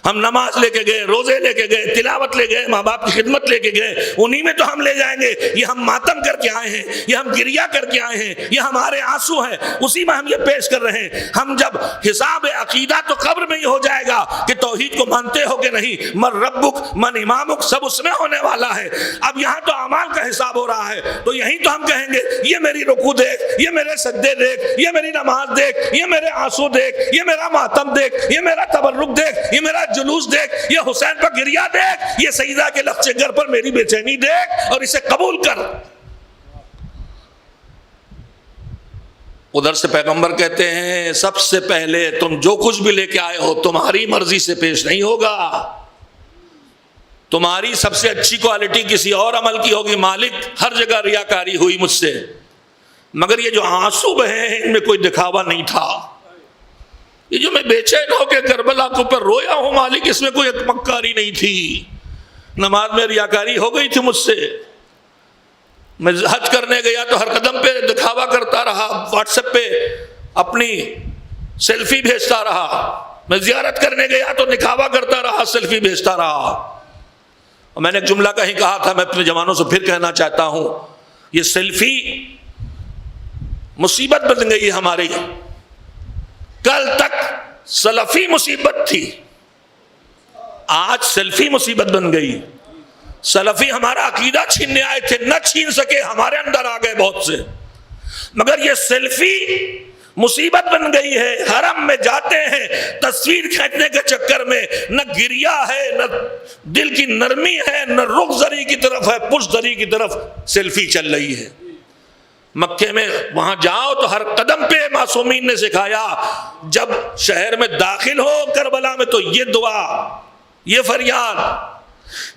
ہم نماز لے کے گئے، روزے لے کے گئے، تلاوت لے گئے، ماں باپ کی خدمت لے کے گئے، انہی میں تو ہم لے جائیں گے۔ یہ ہم ماتم کر کے آئے ہیں، یہ ہم گریا کر کے آئے ہیں، یہ ہمارے آنسو ہیں، اسی میں ہم یہ پیش کر رہے ہیں۔ ہم جب حساب عقیدہ تو قبر میں ہی ہو جائے گا کہ توحید کو مانتے ہو کہ نہیں، من ربک من امامک سب اس میں ہونے والا ہے۔ اب یہاں تو اعمال کا حساب ہو رہا ہے، تو یہیں تو ہم کہیں گے یہ میری رکوع دیکھ، یہ میرے سجدے دیکھ، یہ میری نماز دیکھ، یہ میرے آنسو دیکھ، یہ میرا ماتم دیکھ، یہ میرا تبرک دیکھ، یہ میرا جلوس دیکھ، یہ حسین پر گریا دیکھ، یہ سیدہ کے لفظ گر پر میری بے چینی دیکھ، اور اسے قبول کر۔ ادھر سے پیغمبر کہتے ہیں سب سے پہلے تم جو کچھ بھی لے کے آئے ہو تمہاری مرضی سے پیش نہیں ہوگا، تمہاری سب سے اچھی کوالٹی کسی اور عمل کی ہوگی۔ مالک ہر جگہ ریاکاری ہوئی مجھ سے، مگر یہ جو آنسو بہے ہیں ان میں کوئی دکھاوا نہیں تھا۔ یہ جو میں بے چین ہو کے کربلا کو پر رویا ہوں مالک، اس میں کوئی مکاری نہیں تھی۔ نماز میں ریاکاری ہو گئی تھی مجھ سے، میں حج کرنے گیا تو ہر قدم پہ دکھاوا کرتا رہا، واٹس ایپ پہ اپنی سیلفی بھیجتا رہا، میں زیارت کرنے گیا تو دکھاوا کرتا رہا، سیلفی بھیجتا رہا۔ اور میں نے ایک جملہ کہیں کہا تھا، میں اپنے جوانوں سے پھر کہنا چاہتا ہوں، یہ سیلفی مصیبت بن گئی ہماری۔ کل تک سلفی مصیبت تھی، آج سیلفی مصیبت بن گئی۔ سلفی ہمارا عقیدہ چھیننے آئے تھے، نہ چھین سکے، ہمارے اندر آ گئے بہت سے، مگر یہ سیلفی مصیبت بن گئی ہے۔ حرم میں جاتے ہیں تصویر کھینچنے کے چکر میں، نہ گریا ہے، نہ دل کی نرمی ہے، نہ رخ زری کی طرف ہے، پشت زری کی طرف سیلفی چل رہی ہے۔ مکے میں وہاں جاؤ تو ہر قدم پہ معصومین نے سکھایا، جب شہر میں داخل ہو کربلا میں تو یہ دعا، یہ فریاد،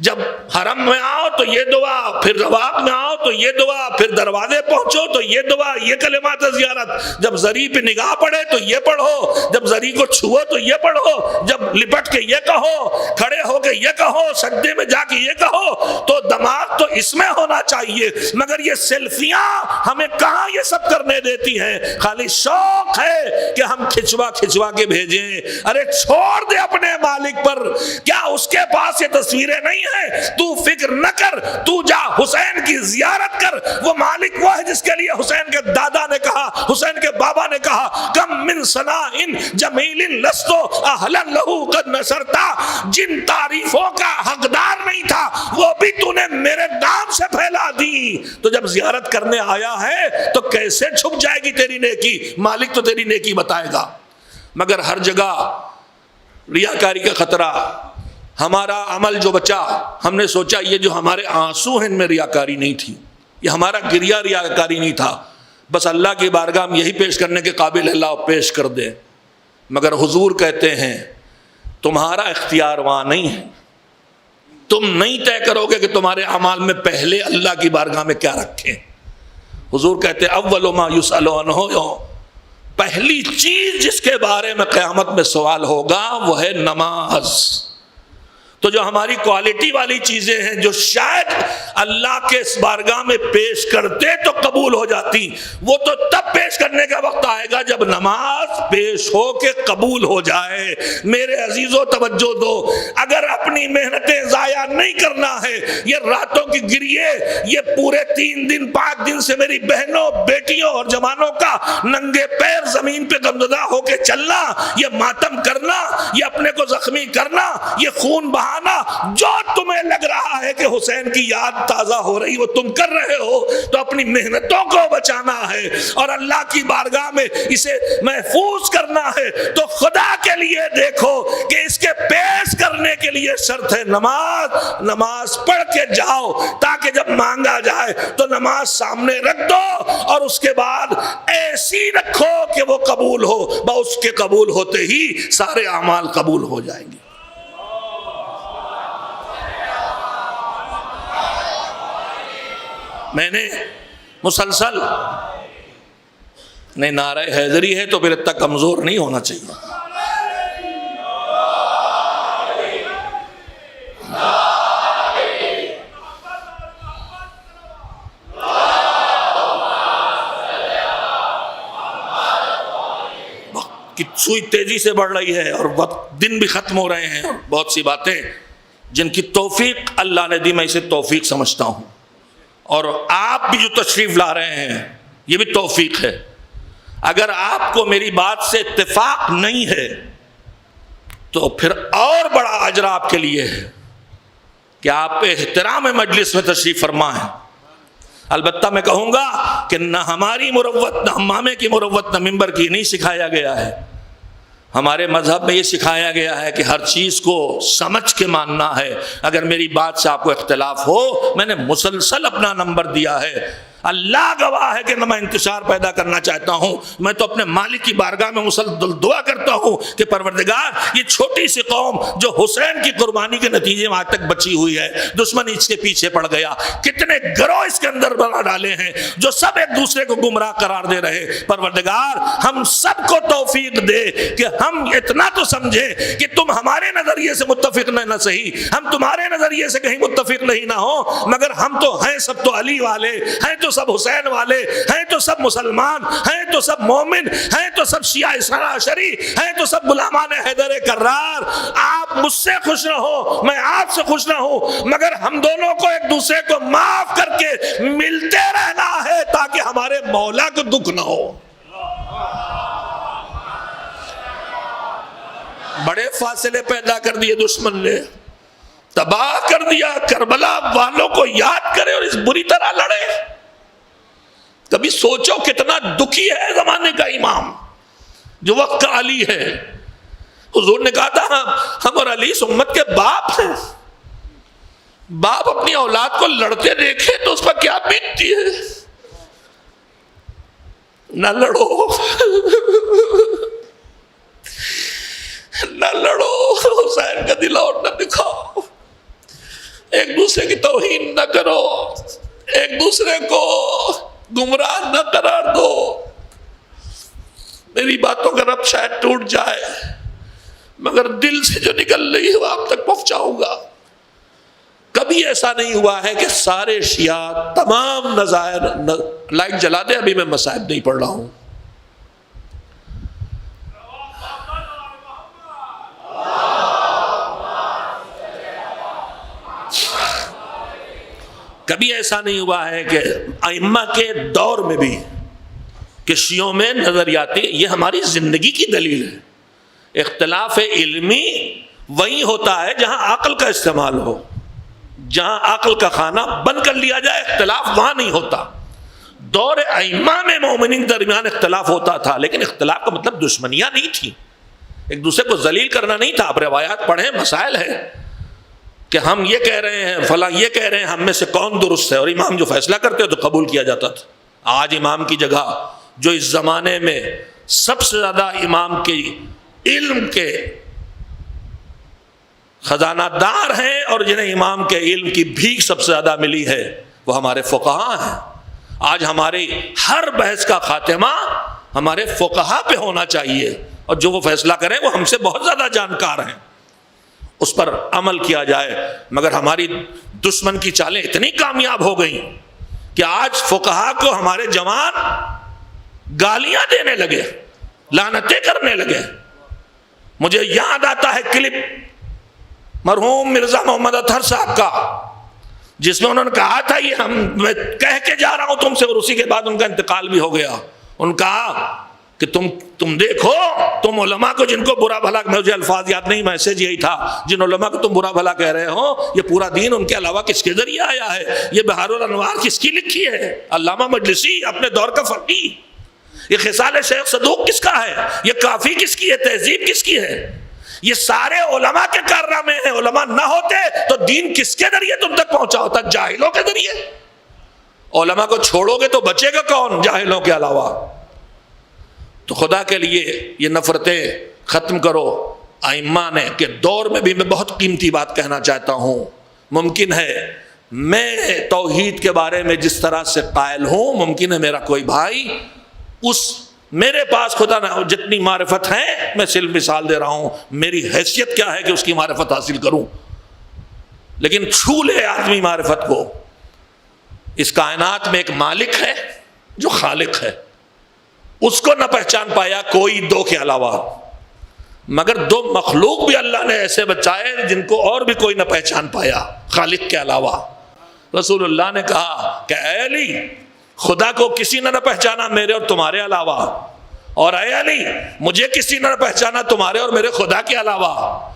جب حرم میں آؤ تو یہ دعا، پھر رواق میں آؤ تو یہ دعا، پھر دروازے پہنچو تو یہ دعا، یہ کلمات زیارت، جب زری پہ نگاہ پڑے تو یہ پڑھو، جب زری کو چھو تو یہ پڑھو، جب لپٹ کے یہ کہو، کھڑے ہو کے یہ کہو، سجدے میں جا کے یہ کہو۔ تو دماغ تو اس میں ہونا چاہیے، مگر یہ سیلفیاں ہمیں کہاں یہ سب کرنے دیتی ہیں؟ خالی شوق ہے کہ ہم کھچوا کے بھیجیں۔ ارے چھوڑ دے اپنے مالک پر، کیا اس کے پاس یہ تصویریں نہیں ہے؟ تو فکر نہ کر، تو جا حسین کی زیارت کر۔ وہ مالک وہ ہے جس کے لیے حسین کے دادا نے کہا، حسین کے بابا نے کہا، کم من ثناء جمیل لست اہلا لہ قد نثرتا، جن تعریفوں کا حقدار نہیں تھا وہ بھی تو نے میرے نام سے پھیلا دی۔ تو جب زیارت کرنے آیا ہے تو کیسے چھپ جائے گی تیری نیکی؟ مالک تو تیری نیکی بتائے گا۔ مگر ہر جگہ ریاکاری کا خطرہ۔ ہمارا عمل جو بچا، ہم نے سوچا یہ جو ہمارے آنسو ہیں ان میں ریاکاری نہیں تھی، یہ ہمارا گریا ریاکاری نہیں تھا، بس اللہ کی بارگاہ میں یہی پیش کرنے کے قابل اللہ پیش کر دے۔ مگر حضور کہتے ہیں تمہارا اختیار وہاں نہیں ہے، تم نہیں طے کرو گے کہ تمہارے اعمال میں پہلے اللہ کی بارگاہ میں کیا رکھیں۔ حضور کہتے ہیں اول ما یسأل عنہ، پہلی چیز جس کے بارے میں قیامت میں سوال ہوگا وہ ہے نماز۔ تو جو ہماری کوالٹی والی چیزیں ہیں جو شاید اللہ کے اس بارگاہ میں پیش کرتے تو قبول ہو جاتی، وہ تو تب پیش کرنے کا وقت آئے گا جب نماز پیش ہو کے قبول ہو جائے۔ میرے عزیزو توجہ دو، اگر اپنی محنتیں ضائع نہیں کرنا ہے، یہ راتوں کی گریے، یہ پورے 3 دن 5 دن سے میری بہنوں بیٹیوں اور جوانوں کا ننگے پیر زمین پہ گمزدہ ہو کے چلنا، یہ ماتم کرنا، یہ اپنے کو زخمی کرنا، یہ خون بہانا، جو تمہیں لگ رہا ہے کہ حسین کی یاد تازہ ہو رہی وہ تم کر رہے ہو، تو اپنی محنتوں کو بچانا ہے اور اللہ کی بارگاہ میں اسے محفوظ کرنا ہے۔ تو خدا کے لیے دیکھو کہ اس کے پیش کرنے کے لیے شرط ہے نماز۔ نماز پڑھ کے جاؤ تاکہ جب مانگا جائے تو نماز سامنے رکھ دو، اور اس کے بعد ایسی رکھو کہ وہ قبول ہو، بس اس کے قبول ہوتے ہی سارے اعمال قبول ہو جائیں گے۔ میں نے مسلسل نہیں، نعرہ حیدری ہے تو پھر اتنا کمزور نہیں ہونا چاہیے۔ کی سوئی تیزی سے بڑھ رہی ہے اور وقت دن بھی ختم ہو رہے ہیں، اور بہت سی باتیں جن کی توفیق اللہ نے دی، میں اسے توفیق سمجھتا ہوں، اور آپ بھی جو تشریف لا رہے ہیں یہ بھی توفیق ہے۔ اگر آپ کو میری بات سے اتفاق نہیں ہے تو پھر اور بڑا اجر آپ کے لیے ہے کہ آپ احترام مجلس میں تشریف فرما ہے۔ البتہ میں کہوں گا کہ نہ ہماری مروت، نہ امامے کی مروت، نہ ممبر کی نہیں سکھایا گیا ہے۔ ہمارے مذہب میں یہ سکھایا گیا ہے کہ ہر چیز کو سمجھ کے ماننا ہے۔ اگر میری بات سے آپ کو اختلاف ہو، میں نے مسلسل اپنا نمبر دیا ہے، اللہ گواہ ہے کہ نہ میں انتشار پیدا کرنا چاہتا ہوں، میں تو اپنے مالک کی بارگاہ میں مسلسل دعا کرتا ہوں کہ پروردگار یہ چھوٹی سی قوم جو حسین کی قربانی کے نتیجے میں آج تک بچی ہوئی ہے، دشمن اس کے پیچھے پڑ گیا، کتنے گروہ اس کے اندر بنا ڈالے ہیں جو سب ایک دوسرے کو گمراہ قرار دے رہے، پروردگار ہم سب کو توفیق دے کہ ہم اتنا تو سمجھے کہ تم ہمارے نظریے سے متفق نہ صحیح، ہم تمہارے نظریے سے کہیں متفق نہیں نہ ہو، مگر ہم تو ہیں سب تو علی والے ہیں، تو سب حسین والے ہیں، تو سب مسلمان ہیں، تو سب مومن ہیں، تو سب شیعہ اثنا عشری ہیں، تو سب غلامان حیدر کرار۔ آپ مجھ سے خوش نہ ہو، میں آپ سے خوش نہ ہوں، مگر ہم دونوں کو ایک دوسرے کو معاف کر کے ملتے رہنا ہے تاکہ ہمارے مولا کو دکھ نہ ہو۔ بڑے فاصلے پیدا کر دیے دشمن نے، تباہ کر دیا، کربلا والوں کو یاد کرے اور اس بری طرح لڑے۔ کبھی سوچو کتنا دکھی ہے زمانے کا امام جو وقت کا علی ہے۔ حضور نے کہا تھا ہم اور علی اس امت کے باپ ہیں، باپ اپنی اولاد کو لڑتے دیکھے تو اس پر کیا بیتتی ہے۔ نہ لڑو نہ لڑو، حسین کا دل اور نہ دکھاؤ، ایک دوسرے کی توہین نہ کرو، ایک دوسرے کو گمراہ نہ قرار دو۔ میری باتوں کا رب شاید ٹوٹ جائے مگر دل سے جو نکل رہی ہے وہ آپ تک پہنچاؤں گا۔ کبھی ایسا نہیں ہوا ہے کہ سارے شیعہ تمام نظائر لائٹ جلا دے، ابھی میں مصائب نہیں پڑھ رہا ہوں۔ کبھی ایسا نہیں ہوا ہے کہ ائمہ کے دور میں بھی کہ شیعوں میں نظریاتی، یہ ہماری زندگی کی دلیل ہے۔ اختلاف علمی وہی ہوتا ہے جہاں عقل کا استعمال ہو، جہاں عقل کا کھانا بند کر لیا جائے، اختلاف وہاں نہیں ہوتا۔ دور ائمہ میں مومنین درمیان اختلاف ہوتا تھا، لیکن اختلاف کا مطلب دشمنیاں نہیں تھی، ایک دوسرے کو ذلیل کرنا نہیں تھا۔ آپ روایات پڑھیں، مسائل ہے کہ ہم یہ کہہ رہے ہیں، فلاں یہ کہہ رہے ہیں، ہم میں سے کون درست ہے، اور امام جو فیصلہ کرتے تو قبول کیا جاتا تھا۔ آج امام کی جگہ جو اس زمانے میں سب سے زیادہ امام کے علم کے خزانہ دار ہیں اور جنہیں امام کے علم کی بھیک سب سے زیادہ ملی ہے وہ ہمارے فقہاء ہیں۔ آج ہماری ہر بحث کا خاتمہ ہمارے فقہاء پہ ہونا چاہیے، اور جو وہ فیصلہ کریں وہ ہم سے بہت زیادہ جانکار ہیں، اس پر عمل کیا جائے۔ مگر ہماری دشمن کی چالیں اتنی کامیاب ہو گئیں کہ آج فقہاء کو ہمارے جوان گالیاں دینے لگے، لعنتیں کرنے لگے۔ مجھے یاد آتا ہے کلپ مرحوم مرزا محمد اطہر صاحب کا، جس میں انہوں نے کہا تھا یہ میں کہہ کے جا رہا ہوں تم سے، اور اسی کے بعد ان کا انتقال بھی ہو گیا۔ ان کہا کہ تم دیکھو، تم علماء کو جن کو برا بھلا، مجھے الفاظ یاد نہیں، میسج یہی تھا، جن علماء کو تم برا بھلا کہہ رہے ہو، یہ پورا دین ان کے علاوہ کس کے ذریعے آیا ہے؟ یہ بہار الانوار کس کی لکھی ہے؟ علامہ مجلسی اپنے دور کا فقیہ۔ یہ خصال شیخ صدوق کس کا ہے؟ یہ کافی کس کی ہے؟ تہذیب کس کی ہے؟ یہ سارے علماء کے کارنامے ہیں۔ علماء نہ ہوتے تو دین کس کے ذریعے تم تک پہنچا ہوتا؟ جاہلوں کے ذریعے۔ علماء کو چھوڑو گے تو بچے گا کون جاہلوں کے علاوہ؟ تو خدا کے لیے یہ نفرتیں ختم کرو۔ ائمہ نے کے دور میں بھی میں بہت قیمتی بات کہنا چاہتا ہوں۔ ممکن ہے میں توحید کے بارے میں جس طرح سے قائل ہوں، ممکن ہے میرا کوئی بھائی میرے پاس خدا نہ جتنی معرفت ہے، میں صرف مثال دے رہا ہوں، میری حیثیت کیا ہے کہ اس کی معرفت حاصل کروں، لیکن چھو لے آدمی معرفت کو۔ اس کائنات میں ایک مالک ہے جو خالق ہے، اس کو نہ پہچان پایا کوئی دو کے علاوہ، مگر دو مخلوق بھی اللہ نے ایسے بچائے جن کو اور بھی کوئی نہ پہچان پایا خالق کے علاوہ۔ رسول اللہ نے کہا کہ اے علی، خدا کو کسی نے نہ پہچانا میرے اور تمہارے علاوہ، اور اے علی مجھے کسی نے نہ پہچانا تمہارے اور میرے خدا کے علاوہ،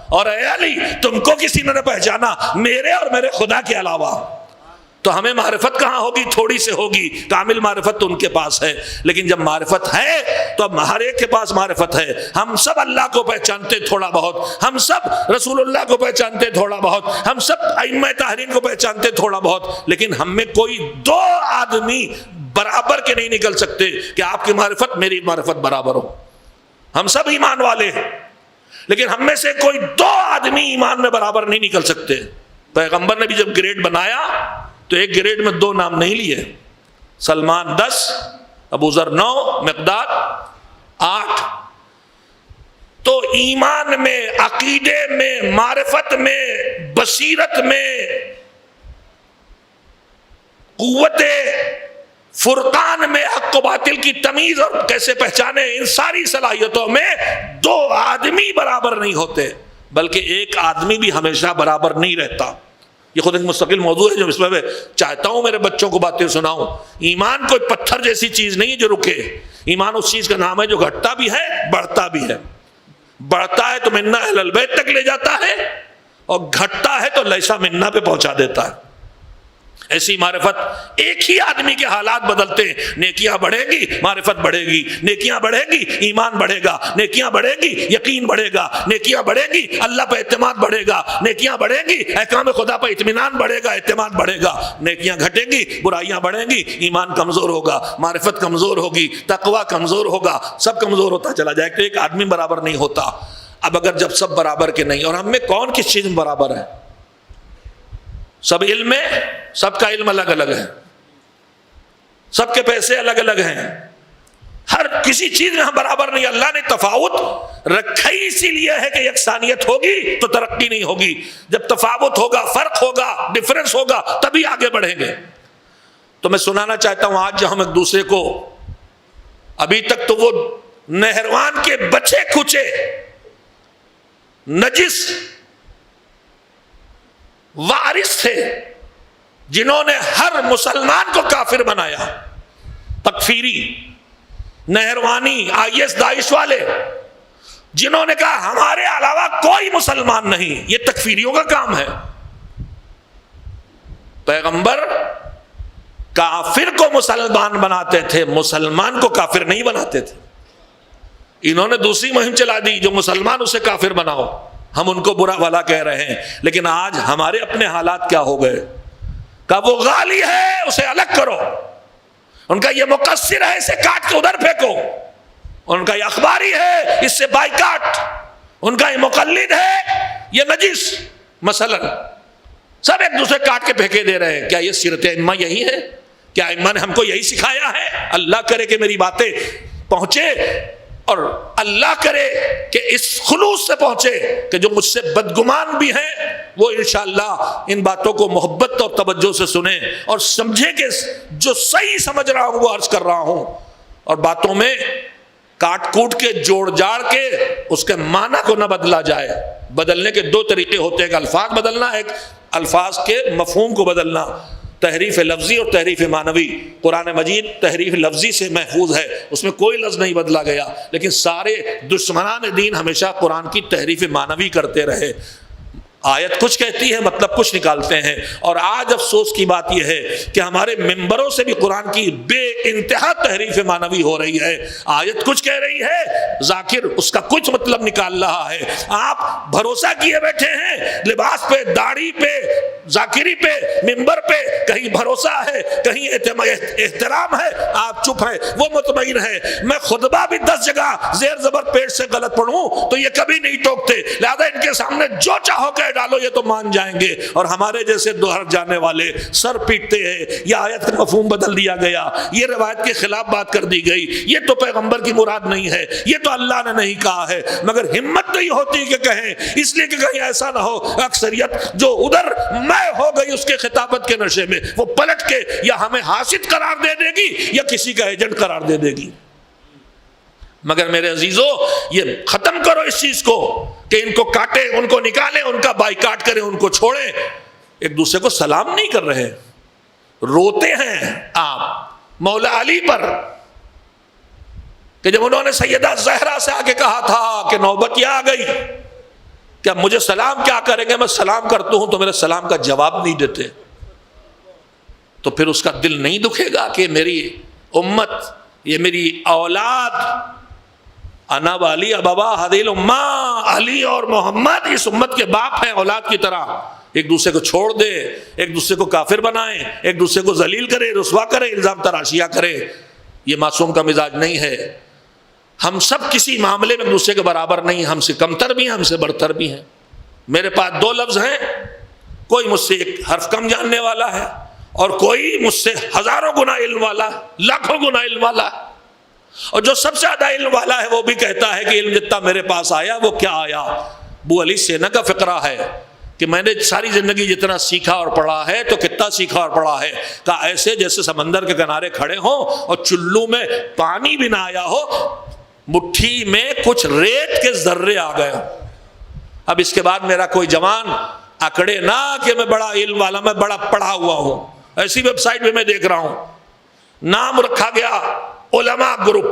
اور اے علی تم کو کسی نے نہ پہچانا میرے اور میرے خدا کے علاوہ۔ تو ہمیں معرفت کہاں ہوگی؟ تھوڑی سے ہوگی، کامل معرفت تو ان کے پاس ہے، لیکن جب معرفت ہے تو اب ہر ایک کے پاس معرفت ہے۔ ہم سب اللہ کو پہچانتے تھوڑا بہت، ہم سب رسول اللہ کو پہچانتے تھوڑا بہت، ہم سب ائمہ طاہرین کو پہچانتے تھوڑا بہت، لیکن ہم میں کوئی دو آدمی برابر کے نہیں نکل سکتے کہ آپ کی معرفت میری معرفت برابر ہو۔ ہم سب ایمان والے ہیں، لیکن ہم میں سے کوئی دو آدمی ایمان میں برابر نہیں نکل سکتے۔ پیغمبر نے بھی جب گریڈ بنایا تو ایک گریڈ میں دو نام نہیں لیے، سلمان 10، ابو ذر 9، مقداد 8۔ تو ایمان میں، عقیدے میں، معرفت میں، بصیرت میں، قوت فرقان میں، حق و باطل کی تمیز اور کیسے پہچانے، ان ساری صلاحیتوں میں دو آدمی برابر نہیں ہوتے، بلکہ ایک آدمی بھی ہمیشہ برابر نہیں رہتا۔ یہ خود ایک مستقل موضوع ہے جو اس میں چاہتا ہوں میرے بچوں کو باتیں سناؤں۔ ایمان کوئی پتھر جیسی چیز نہیں ہے جو رکے، ایمان اس چیز کا نام ہے جو گھٹتا بھی ہے بڑھتا بھی ہے۔ بڑھتا ہے تو منا اہل البیت تک لے جاتا ہے، اور گھٹتا ہے تو لیسا منا پہ پہنچا دیتا ہے۔ ایسی معرفت، ایک ہی آدمی کے حالات بدلتے ہیں، نیکیاں بڑھیں گی معرفت بڑھے گی، نیکیاں بڑھیں گی ایمان بڑھے گا، نیکیاں بڑھیں گی یقین بڑھے گا، نیکیاں بڑھیں گی اللہ پہ اعتماد بڑھے گا، نیکیاں بڑھیں گی احکام خدا پہ اطمینان بڑھے گا، اعتماد بڑھے گا، نیکیاں گھٹیں گی برائیاں بڑھیں گی، ایمان کمزور ہوگا، معرفت کمزور ہوگی، تقوی کمزور ہوگا، سب کمزور ہوتا چلا جائے گا۔ ایک آدمی برابر نہیں ہوتا۔ اب اگر جب سب برابر کے نہیں، اور ہم میں کون کس چیز میں برابر ہے؟ سب علم میں، سب کا علم الگ الگ ہے، سب کے پیسے الگ الگ ہیں، ہر کسی چیز میں ہم برابر نہیں۔ اللہ نے تفاوت رکھا ہی اسی لیے ہے کہ یکسانیت ہوگی تو ترقی نہیں ہوگی۔ جب تفاوت ہوگا، فرق ہوگا، ڈفرنس ہوگا، تبھی آگے بڑھیں گے۔ تو میں سنانا چاہتا ہوں آج جو ہم ایک دوسرے کو، ابھی تک تو وہ نہروان کے بچے کھچے نجس وارث تھے جنہوں نے ہر مسلمان کو کافر بنایا، تکفیری، نہروانی، آئی ایس، داعش والے، جنہوں نے کہا ہمارے علاوہ کوئی مسلمان نہیں، یہ تکفیریوں کا کام ہے۔ پیغمبر کافر کو مسلمان بناتے تھے، مسلمان کو کافر نہیں بناتے تھے۔ انہوں نے دوسری مہم چلا دی، جو مسلمان اسے کافر بناؤ، ہم ان کو برا بھلا کہہ رہے ہیں۔ لیکن آج ہمارے اپنے حالات کیا ہو گئے؟ کہ وہ غالی ہے اسے الگ کرو، ان کا یہ مقصر ہے اسے کاٹ کے ادھر پھینکو، ان کا یہ اخباری ہے اس سے بائیکاٹ، ان کا یہ مقلد ہے یہ نجس، مثلا سب ایک دوسرے کاٹ کے پھینکے دے رہے ہیں۔ کیا یہ سیرت ائمہ یہی ہے؟ کیا ائمہ نے ہم کو یہی سکھایا ہے؟ اللہ کرے کہ میری باتیں پہنچے، اور اللہ کرے کہ اس خلوص سے پہنچے کہ جو مجھ سے بدگمان بھی ہیں وہ انشاءاللہ ان باتوں کو محبت اور توجہ سے سنیں اور سمجھیں کہ جو صحیح سمجھ رہا ہوں وہ عرض کر رہا ہوں، اور باتوں میں کاٹ کوٹ کے جوڑ جاڑ کے اس کے معنی کو نہ بدلا جائے۔ بدلنے کے دو طریقے ہوتے ہیں، ایک الفاظ بدلنا، ایک الفاظ کے مفہوم کو بدلنا، تحریف لفظی اور تحریف معنوی۔ قرآن مجید تحریف لفظی سے محفوظ ہے، اس میں کوئی لفظ نہیں بدلا گیا، لیکن سارے دشمنان دین ہمیشہ قرآن کی تحریف معنوی کرتے رہے۔ آیت کچھ کہتی ہے مطلب کچھ نکالتے ہیں، اور آج افسوس کی بات یہ ہے کہ ہمارے ممبروں سے بھی قرآن کی بے انتہا تحریف معنوی ہو رہی ہے۔ آیت کچھ کہہ رہی ہے، ذاکر اس کا کچھ مطلب نکال رہا ہے۔ آپ بھروسہ کیے بیٹھے ہیں لباس پہ، داڑھی پہ، ذاکری پہ، ممبر پہ، کہیں بھروسہ ہے، کہیں احترام ہے، آپ چپ ہیں، وہ مطمئن ہے۔ میں خطبہ بھی 10 جگہ زیر زبر پیٹ سے غلط پڑھوں تو یہ کبھی نہیں ٹوکتے، لہذا ان کے سامنے جو چاہو کہ ڈالو یہ تو مان جائیں گے، اور ہمارے جیسے دوہر جانے والے سر پیٹتے ہیں۔ یہ آیت کا مفہوم بدل دیا گیا، یہ روایت کے خلاف بات کر دی گئی، یہ تو پیغمبر کی مراد نہیں ہے، یہ تو اللہ نے نہیں کہا ہے، مگر ہمت نہیں ہوتی کہ کہیں، اس لیے کہ کہیں ایسا نہ ہو اکثریت جو ادھر میں ہو گئی اس کے خطابت کے نشے میں وہ پلٹ کے یا ہمیں حاسد قرار دے دے گی یا کسی کا ایجنٹ قرار دے دے گی۔ مگر میرے عزیزو یہ ختم کرو اس چیز کو کہ ان کو کاٹے، ان کو نکالے، ان کا بائیکاٹ کریں، ان کو چھوڑیں. ایک دوسرے کو سلام نہیں کر رہے. روتے ہیں آپ مولا علی پر کہ جب انہوں نے سیدہ زہرا سے آ کے کہا تھا کہ نوبت یہ آ گئی کہ اب مجھے سلام کیا کریں گے، میں سلام کرتا ہوں تو میرے سلام کا جواب نہیں دیتے، تو پھر اس کا دل نہیں دکھے گا کہ میری امت، یہ میری اولاد، انا والی ابوا ہذیل الامہ، علی اور محمد اس امت کے باپ ہیں اولاد کی طرح، ایک دوسرے کو چھوڑ دے، ایک دوسرے کو کافر بنائیں، ایک دوسرے کو ذلیل کرے، رسوا کرے، الزام تراشیاں کرے. یہ معصوم کا مزاج نہیں ہے. ہم سب کسی معاملے میں ایک دوسرے کے برابر نہیں، ہم سے کمتر بھی ہیں، ہم سے برتر بھی ہیں. میرے پاس 2 لفظ ہیں، کوئی مجھ سے 1 حرف کم جاننے والا ہے اور کوئی مجھ سے ہزاروں گنا علم والا، لاکھوں گنا علم والا. اور جو سب سے زیادہ علم والا ہے وہ بھی کہتا ہے کہ علم جتنا میرے پاس آیا وہ کیا آیا. ابو علی سینا کا فقرہ ہے کہ میں نے ساری زندگی جتنا سیکھا اور پڑھا ہے تو کتنا سیکھا اور پڑھا ہے، کہا ایسے جیسے سمندر کے کنارے کھڑے ہوں اور چلو میں پانی بھی نہ آیا ہو، مٹھی میں کچھ ریت کے ذرے آ گئے. اب اس کے بعد میرا کوئی جوان اکڑے نہ کہ میں بڑا علم والا، میں بڑا پڑھا ہوا ہوں. ایسی ویب سائٹ پہ میں دیکھ رہا ہوں نام رکھا گیا علماء گروپ.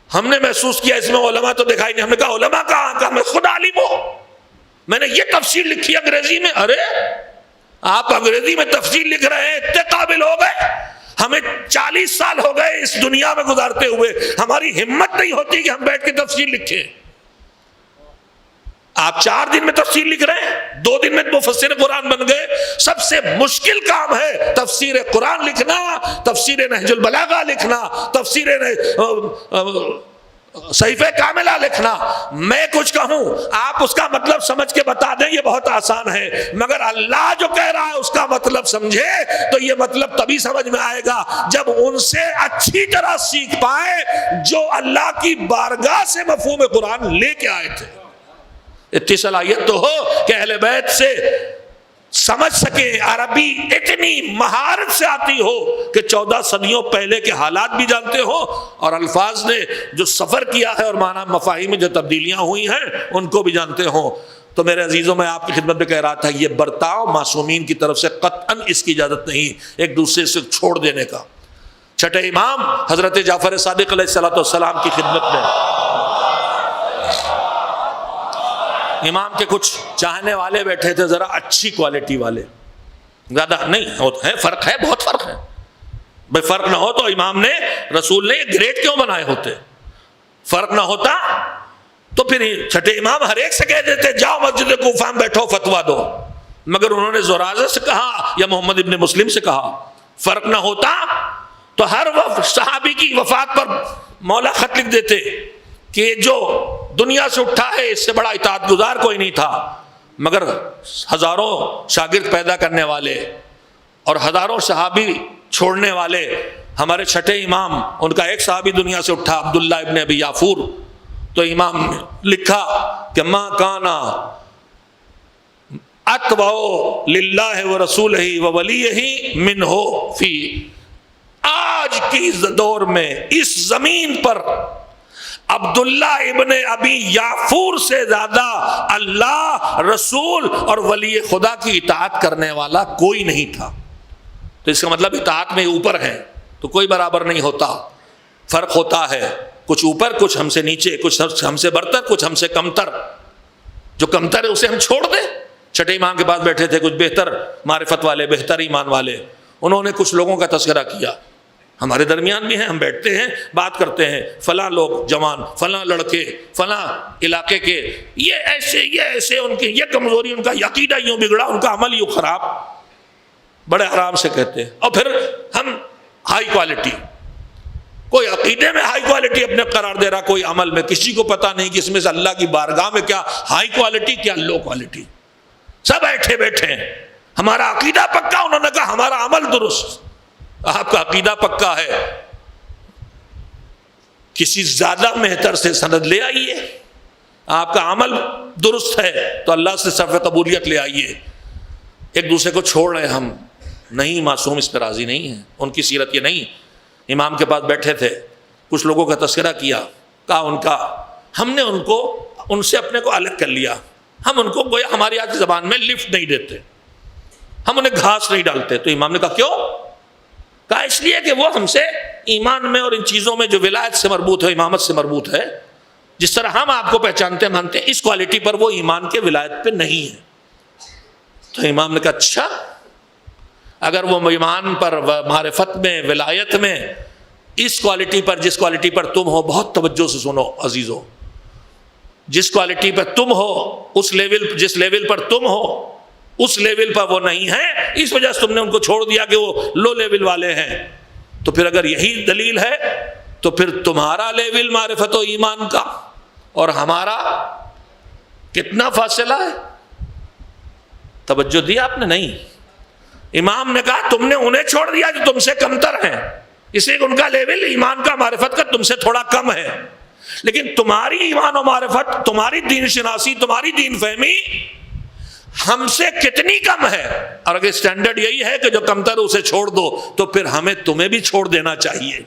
ہم نے محسوس کیا اس میں علماء تو دکھائی نہیں. ہم نے کہا علماء کہاں؟ کہا میں خود عالم ہوں، میں نے یہ تفسیر لکھی انگریزی میں. ارے آپ انگریزی میں تفسیر لکھ رہے ہیں، اتنے قابل ہو گئے. ہمیں 40 سال ہو گئے اس دنیا میں گزارتے ہوئے، ہماری ہمت نہیں ہوتی کہ ہم بیٹھ کے تفسیر لکھیں. آپ 4 دن میں تفسیر لکھ رہے ہیں، 2 دن میں مفسر قرآن بن گئے. سب سے مشکل کام ہے تفسیر قرآن لکھنا، تفسیر نہج البلاغہ لکھنا، تفسیر صحیفہ کاملہ لکھنا. میں کچھ کہوں آپ اس کا مطلب سمجھ کے بتا دیں، یہ بہت آسان ہے، مگر اللہ جو کہہ رہا ہے اس کا مطلب سمجھے تو یہ مطلب تبھی سمجھ میں آئے گا جب ان سے اچھی طرح سیکھ پائے جو اللہ کی بارگاہ سے مفہوم قرآن لے کے آئے تھے. اتنی صلاحیت تو ہو کہ اہل بیت سے سمجھ سکے، عربی اتنی مہارت سے آتی ہو کہ 14 صدیوں پہلے کے حالات بھی جانتے ہو اور الفاظ نے جو سفر کیا ہے اور معنی مفاہیم میں جو تبدیلیاں ہوئی ہیں ان کو بھی جانتے ہوں. تو میرے عزیزوں میں آپ کی خدمت میں کہہ رہا تھا یہ برتاؤ معصومین کی طرف سے قطعاً اس کی اجازت نہیں، ایک دوسرے سے چھوڑ دینے کا. چھٹے امام حضرت جعفر صادق علیہ السلام کی خدمت میں امام کے کچھ چاہنے والے بیٹھے تھے، ذرا اچھی کوالٹی والے، زیادہ نہیں ہے، فرق ہے، بہت فرق ہے. بھائی فرق نہ ہو تو امام نے، رسول نے گریڈ کیوں بنائے ہوتے؟ فرق نہ ہوتا تو پھر چھٹے امام ہر ایک سے کہہ دیتے جاؤ مسجد کوفہ میں بیٹھو فتویٰ دو. مگر انہوں نے زرارہ سے کہا یا محمد ابن مسلم سے کہا. فرق نہ ہوتا تو ہر صحابی کی وفات پر مولا خط لکھ دیتے کہ جو دنیا سے اٹھا ہے اس سے بڑا اطاعت گزار کوئی نہیں تھا. مگر ہزاروں شاگرد پیدا کرنے والے اور ہزاروں صحابی چھوڑنے والے ہمارے چھٹے امام، ان کا ایک صحابی دنیا سے اٹھا عبداللہ ابن ابی یافور. تو امام نے لکھا کہ ما کانا اتبع للہ ورسولہ وولیہ منہ فی، آج کی دور میں اس زمین پر عبداللہ ابن ابی یافور سے زیادہ اللہ، رسول اور ولی خدا کی اطاعت کرنے والا کوئی نہیں تھا. تو اس کا مطلب اطاعت میں اوپر ہیں تو کوئی برابر نہیں ہوتا، فرق ہوتا ہے، کچھ اوپر کچھ ہم سے نیچے، کچھ ہم سے برتر کچھ ہم سے کمتر. جو کمتر ہے اسے ہم چھوڑ دیں. چھٹے امام کے پاس بیٹھے تھے کچھ بہتر معرفت والے، بہتر ایمان والے، انہوں نے کچھ لوگوں کا تذکرہ کیا. ہمارے درمیان بھی ہیں، ہم بیٹھتے ہیں بات کرتے ہیں، فلاں لوگ جوان، فلاں لڑکے، فلاں علاقے کے یہ ایسے ان کی یہ کمزوری، ان کا عقیدہ یوں بگڑا، ان کا عمل یوں خراب، بڑے آرام سے کہتے ہیں. اور پھر ہم ہائی کوالٹی، کوئی عقیدے میں ہائی کوالٹی اپنے قرار دے رہا، کوئی عمل میں. کسی کو پتہ نہیں کہ اس میں سے اللہ کی بارگاہ میں کیا ہائی کوالٹی کیا لو کوالٹی. سب بیٹھے ہیں، ہمارا عقیدہ پکا، انہوں نے کہا ہمارا عمل درست. آپ کا عقیدہ پکا ہے، کسی زیادہ بہتر سے سند لے آئیے. آپ کا عمل درست ہے تو اللہ سے صرف قبولیت لے آئیے. ایک دوسرے کو چھوڑ رہے ہم نہیں، معصوم اس پہ راضی نہیں ہیں. ان کی سیرت یہ نہیں. امام کے پاس بیٹھے تھے، کچھ لوگوں کا تذکرہ کیا. کہا ان کا ہم نے ان سے اپنے کو الگ کر لیا، ہم ان کو گویا ہماری آج زبان میں لفٹ نہیں دیتے، ہم انہیں گھاس نہیں ڈالتے۔ تو امام نے کہا کیوں؟ کہا اس لیے کہ وہ ہم سے ایمان میں اور ان چیزوں میں جو ولایت سے مربوط ہے، امامت سے مربوط ہے، جس طرح ہم آپ کو پہچانتے مانتے ہیں، اس کوالٹی پر وہ ایمان کے ولایت پہ نہیں ہے۔ تو امام نے کہا اچھا، اگر وہ ایمان پر، معرفت میں، ولایت میں، اس کوالٹی پر، جس کوالٹی پر تم ہو، بہت توجہ سے سنو عزیزو، جس کوالٹی پر تم ہو، اس لیول، جس لیول پر تم ہو، اس لیول پر وہ نہیں ہے، اس وجہ سے تم نے ان کو چھوڑ دیا کہ وہ لو لیول والے ہیں۔ تو پھر اگر یہی دلیل ہے تو پھر تمہارا لیول معرفت و ایمان کا اور ہمارا کتنا فاصلہ ہے؟ توجہ دیا آپ نے؟ نہیں۔ امام نے کہا تم نے انہیں چھوڑ دیا جو تم سے کمتر ہیں، اس لیے ان کا لیول ایمان کا، معرفت کا تم سے تھوڑا کم ہے، لیکن تمہاری ایمان و معرفت، تمہاری دین شناسی، تمہاری دین فہمی ہم سے کتنی کم ہے، اور اگر سٹینڈرڈ یہی ہے کہ جو کمتر اسے چھوڑ دو، تو پھر ہمیں تمہیں بھی چھوڑ دینا چاہیے،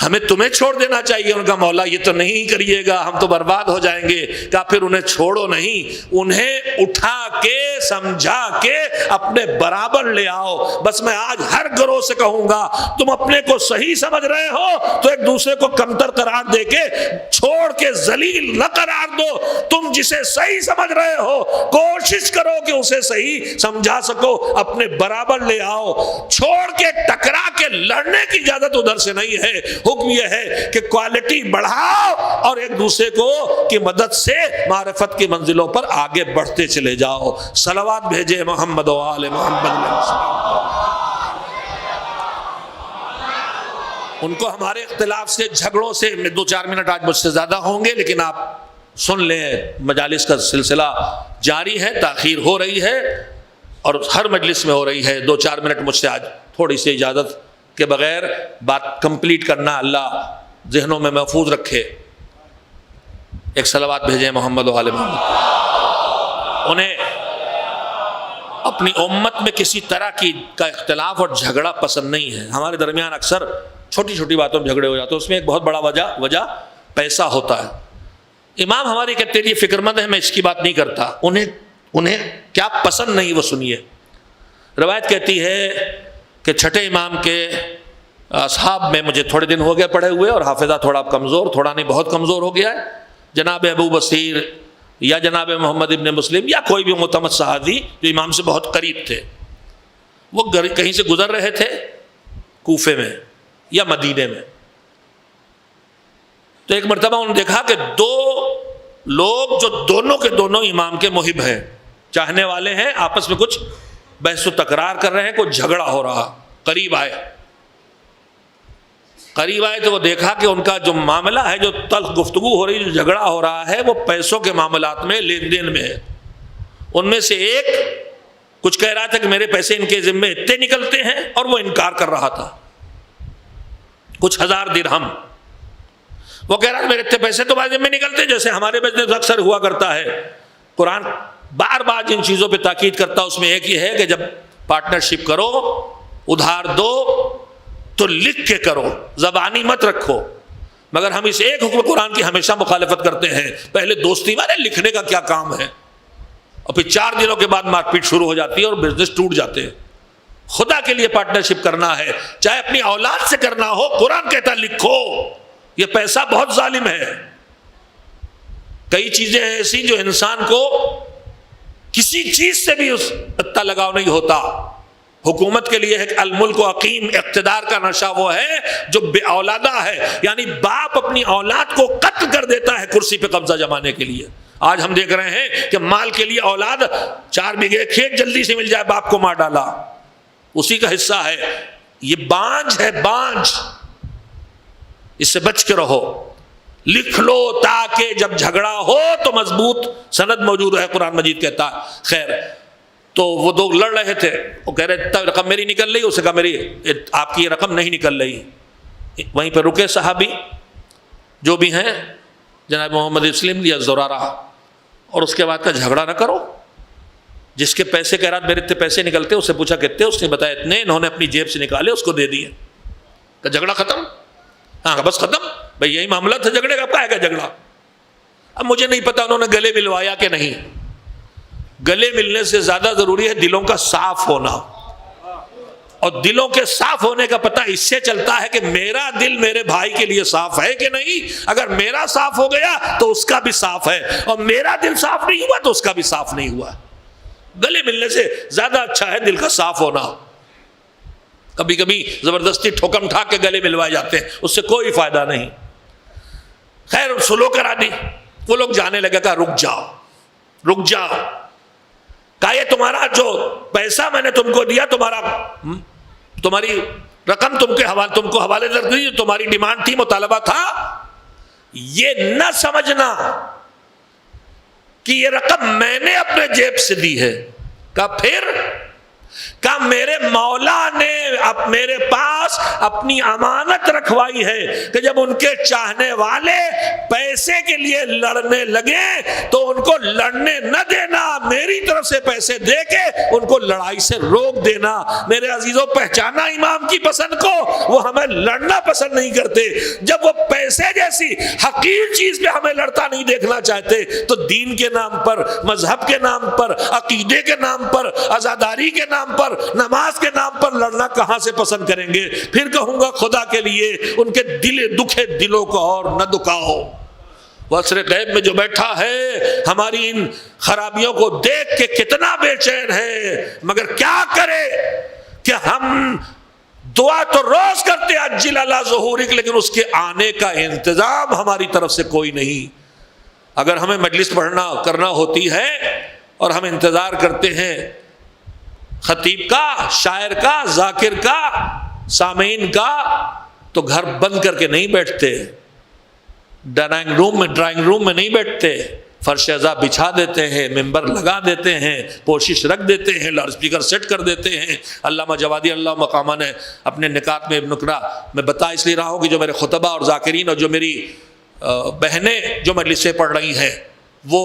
ہمیں تمہیں چھوڑ دینا چاہیے۔ ان کا مولا یہ تو نہیں کریے گا، ہم تو برباد ہو جائیں گے۔ کہا پھر انہیں چھوڑو نہیں، انہیں اٹھا کے سمجھا کے اپنے برابر لے آؤ۔ بس میں آج ہر گروہ سے کہوں گا، تم اپنے کو صحیح سمجھ رہے ہو تو ایک دوسرے کو کمتر قرار دے کے چھوڑ کے ذلیل نہ قرار دو۔ تم جسے صحیح سمجھ رہے ہو کوشش کرو کہ اسے صحیح سمجھا سکو، اپنے برابر لے آؤ۔ چھوڑ کے ٹکرا کے لڑنے کی اجازت ادھر سے نہیں ہے۔ حکم یہ ہے کہ کوالٹی بڑھاؤ اور ایک دوسرے کو کی مدد سے معرفت کی منزلوں پر آگے بڑھتے چلے جاؤ۔ صلوات بھیجے محمد و آل محمد۔ ان کو ہمارے اختلاف سے، جھگڑوں سے، 2-4 منٹ آج مجھ سے زیادہ ہوں گے، لیکن آپ سن لیں، مجالس کا سلسلہ جاری ہے، تاخیر ہو رہی ہے اور ہر مجلس میں ہو رہی ہے۔ 2-4 منٹ مجھ سے آج تھوڑی سی اجازت کے بغیر بات کمپلیٹ کرنا، اللہ ذہنوں میں محفوظ رکھے۔ ایک صلوات بھیجیں محمد و آل محمد۔ انہیں اپنی امت میں کسی طرح کا اختلاف اور جھگڑا پسند نہیں ہے۔ ہمارے درمیان اکثر چھوٹی چھوٹی باتوں میں جھگڑے ہو جاتے ہیں، اس میں ایک بہت بڑا وجہ پیسہ ہوتا ہے۔ امام ہماری کہتے ہیں یہ فکر مند ہے، میں اس کی بات نہیں کرتا، انہیں کیا پسند نہیں وہ سنیے۔ روایت کہتی ہے کہ چھٹے امام کے اصحاب میں مجھے تھوڑے دن ہو گئے پڑھے ہوئے، اور حافظہ تھوڑا کمزور، تھوڑا نہیں بہت کمزور ہو گیا ہے۔ جناب ابو بصیر یا جناب محمد ابن مسلم یا کوئی بھی معتمد صحابی جو امام سے بہت قریب تھے، وہ کہیں سے گزر رہے تھے کوفے میں یا مدینے میں، تو ایک مرتبہ انہوں نے دیکھا کہ 2 لوگ جو دونوں کے دونوں امام کے محب ہیں، چاہنے والے ہیں، آپس میں کچھ بحث و تکرار کر رہے ہیں، کوئی جھگڑا ہو رہا۔ قریب آئے تو وہ دیکھا کہ ان کا جو معاملہ ہے، جو تلخ گفتگو ہو رہی، جو جھگڑا ہو رہا ہے، وہ پیسوں کے معاملات میں، لین دین میں ہے۔ ان میں سے ایک کچھ کہہ رہا تھا کہ میرے پیسے ان کے ذمے اتنے نکلتے ہیں، اور وہ انکار کر رہا تھا، کچھ 1000 درہم۔ وہ کہہ رہا تھا میرے اتنے پیسے تمہارے ذمے نکلتے، جیسے ہمارے بزنس اکثر ہوا کرتا ہے۔ قرآن بار بار جن چیزوں پہ تاکید کرتا، اس میں ایک یہ ہے کہ جب پارٹنرشپ کرو، ادھار دو تو لکھ کے کرو، زبانی مت رکھو۔ مگر ہم اس ایک حکم قرآن کی ہمیشہ مخالفت کرتے ہیں۔ پہلے دوستی میں لکھنے کا کیا کام ہے، اور پھر 4 دنوں کے بعد مار پیٹ شروع ہو جاتی ہے اور بزنس ٹوٹ جاتے ہیں۔ خدا کے لیے پارٹنرشپ کرنا ہے، چاہے اپنی اولاد سے کرنا ہو، قرآن کہتا لکھو۔ یہ پیسہ بہت ظالم ہے۔ کئی چیزیں ایسی جو انسان کو کسی چیز سے بھی اس اتنا لگاؤ نہیں ہوتا۔ حکومت کے لیے ایک الملک و حکیم، اقتدار کا نشہ وہ ہے جو بے اولادہ ہے، یعنی باپ اپنی اولاد کو قتل کر دیتا ہے کرسی پہ قبضہ جمانے کے لیے۔ آج ہم دیکھ رہے ہیں کہ مال کے لیے اولاد 4 بیگھے کھیت جلدی سے مل جائے، باپ کو مار ڈالا، اسی کا حصہ ہے۔ یہ بانجھ ہے، بانجھ، اس سے بچ کے رہو۔ لکھ لو تاکہ جب جھگڑا ہو تو مضبوط سند موجود ہے، قرآن مجید کہتا ہے۔ خیر، تو وہ 2 لڑ رہے تھے، وہ کہہ رہے رقم میری نکل رہی، اسے کہا میری آپ کی رقم نہیں نکل رہی۔ وہیں پہ رکے صحابی جو بھی ہیں، جناب محمد اسلم یا زرارہ، اور اس کے بعد کا جھگڑا نہ کرو۔ جس کے پیسے کہہ رہا میرے اتنے پیسے نکلتے، اس سے پوچھا کتنے، اس نے بتایا اتنے، انہوں نے اپنی جیب سے نکالے، اس کو دے دیے، کہ جھگڑا ختم۔ ہاں بس ختم بھائی، یہی معاملہ تھا جھگڑے کا، کیا ہے جھگڑا؟ اب مجھے نہیں پتا انہوں نے گلے ملوایا کہ نہیں. گلے ملنے سے زیادہ ضروری ہے دلوں کا صاف ہونا، اور دلوں کے صاف ہونے کا پتہ اس سے چلتا ہے کہ میرا دل میرے بھائی کے لیے صاف ہے کہ نہیں. اگر میرا صاف ہو گیا تو اس کا بھی صاف ہے، اور میرا دل صاف نہیں ہوا تو اس کا بھی صاف نہیں ہوا. گلے ملنے سے زیادہ اچھا ہے دل کا صاف ہونا. کبھی کبھی زبردستی ٹھوکم ٹھاک کے گلے ملوائے جاتے ہیں، اس سے کوئی فائدہ نہیں. خیر سلو کرا دی، وہ لوگ جانے لگے، کہا رک جاؤ رک جاؤ. کہا یہ تمہارا جو پیسہ میں نے تم کو دیا، تمہاری رقم تم کو حوالے کر دی، تمہاری ڈیمانڈ تھی، مطالبہ تھا، یہ نہ سمجھنا کہ یہ رقم میں نے اپنے جیب سے دی ہے. کہا پھر؟ کہا میرے مولا نے اب میرے پاس اپنی امانت رکھوائی ہے کہ جب ان کے چاہنے والے پیسے کے لیے لڑنے لگے تو ان کو لڑنے نہ دینا، میری طرف سے پیسے دے کے ان کو لڑائی سے روک دینا. میرے عزیزوں، پہچانا امام کی پسند کو، وہ ہمیں لڑنا پسند نہیں کرتے. جب وہ پیسے جیسی حقیر چیز پہ ہمیں لڑتا نہیں دیکھنا چاہتے تو دین کے نام پر، مذہب کے نام پر، عقیدے کے نام پر، عزاداری کے نام پر، نماز کے نام پر لڑنا کہاں سے پسند کریں گے؟ پھر کہوں گا خدا کے لیے ان کے دکھے دلوں کو اور نہ دکھاؤ. وہ عصر غیب میں جو بیٹھا ہے ہماری ان خرابیوں کو دیکھ کے کتنا بے چین ہے، مگر کیا کرے کہ ہم دعا تو روز کرتے عجل اللہ ظہورک، لیکن اس کے آنے کا انتظام ہماری طرف سے کوئی نہیں. اگر ہمیں مجلس پڑھنا کرنا ہوتی ہے اور ہم انتظار کرتے ہیں خطیب کا، شاعر کا، ذاکر کا، سامعین کا، تو گھر بند کر کے نہیں بیٹھتے، ڈرائنگ روم میں نہیں بیٹھتے، فرش ازا بچھا دیتے ہیں، ممبر لگا دیتے ہیں، پوشش رکھ دیتے ہیں، لاؤڈ اسپیکر سیٹ کر دیتے ہیں. علامہ جوادی اللہ مقامہ نے اپنے نکات میں نکرہ میں بتا اس لیے رہا ہوں کہ جو میرے خطبہ اور ذاکرین اور جو میری بہنیں جو مجلسیں پڑھ رہی ہیں وہ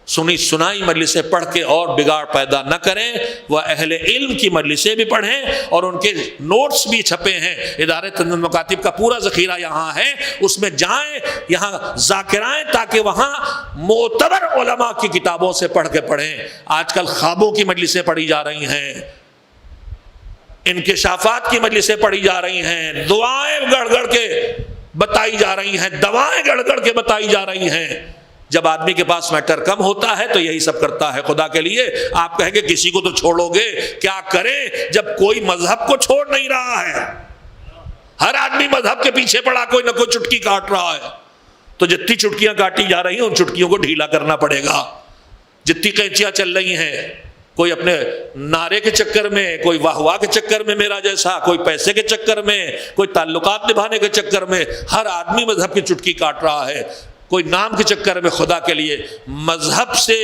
سنی سنائی مجلسیں پڑھ کے اور بگاڑ پیدا نہ کریں، وہ اہل علم کی مجلسیں بھی پڑھیں، اور ان کے نوٹس بھی چھپے ہیں. ادارے تنظیم مکاتب کا پورا ذخیرہ یہاں ہے، اس میں جائیں، یہاں ذاکرائیں، تاکہ وہاں معتبر علماء کی کتابوں سے پڑھ کے پڑھیں. آج کل خوابوں کی مجلسیں پڑھی جا رہی ہیں، انکشافات کی مجلسیں پڑھی جا رہی ہیں، دعائیں گڑ گڑ کے بتائی جا رہی ہیں، دوائیں گڑ گڑ کے بتائی جا رہی ہیں. جب آدمی کے پاس میٹر کم ہوتا ہے تو یہی سب کرتا ہے. خدا کے لیے آپ کہیں گے کسی کو تو چھوڑو گے، کیا کریں جب کوئی مذہب کو چھوڑ نہیں رہا ہے؟ ہر آدمی مذہب کے پیچھے پڑا، کوئی نہ کوئی چٹکی کاٹ رہا ہے. تو جتنی چٹکیاں کاٹی جا رہی ہیں ان چٹکیوں کو ڈھیلا کرنا پڑے گا. جتنی قینچیاں چل رہی ہیں، کوئی اپنے نعرے کے چکر میں، کوئی واہ واہ کے چکر میں میرا جیسا، کوئی پیسے کے چکر میں، کوئی تعلقات نبھانے کے چکر میں، ہر آدمی مذہب کی چٹکی کاٹ رہا ہے. کوئی نام کے چکر میں. خدا کے لیے مذہب سے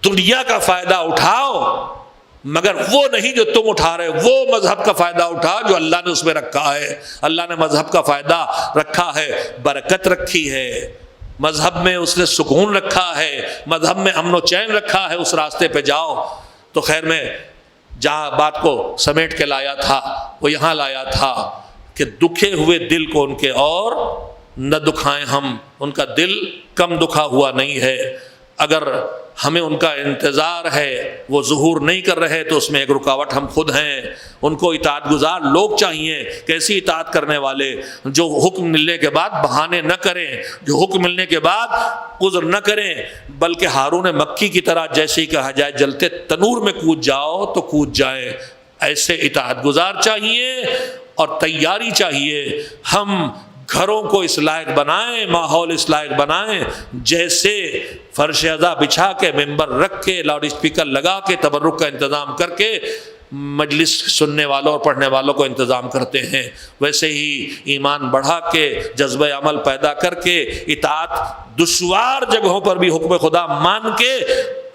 دنیا کا فائدہ اٹھاؤ، مگر وہ نہیں جو تم اٹھا رہے، وہ مذہب کا فائدہ اٹھا جو اللہ نے اس میں رکھا ہے. اللہ نے مذہب کا فائدہ رکھا ہے، برکت رکھی ہے مذہب میں، اس نے سکون رکھا ہے مذہب میں، امن و چین رکھا ہے. اس راستے پہ جاؤ. تو خیر میں جہاں بات کو سمیٹ کے لایا تھا وہ یہاں لایا تھا کہ دکھے ہوئے دل کو ان کے اور نہ دکھائیں. ہم ان کا دل کم دکھا ہوا نہیں ہے. اگر ہمیں ان کا انتظار ہے، وہ ظہور نہیں کر رہے تو اس میں ایک رکاوٹ ہم خود ہیں. ان کو اطاعت گزار لوگ چاہیے، کیسی اطاعت کرنے والے جو حکم ملنے کے بعد بہانے نہ کریں، جو حکم ملنے کے بعد عذر نہ کریں، بلکہ ہارون مکی کی طرح جیسے ہی کہا جائے جلتے تنور میں کود جاؤ تو کود جائیں. ایسے اطاعت گزار چاہیے اور تیاری چاہیے. ہم گھروں کو اس لائق بنائیں، ماحول اس لائق بنائیں جیسے فرش ازا بچھا کے، ممبر رکھ کے، لاؤڈ اسپیکر لگا کے، تبرک کا انتظام کر کے مجلس سننے والوں اور پڑھنے والوں کو انتظام کرتے ہیں. ویسے ہی ایمان بڑھا کے، جذبہ عمل پیدا کر کے، اطاعت دشوار جگہوں پر بھی حکم خدا مان کے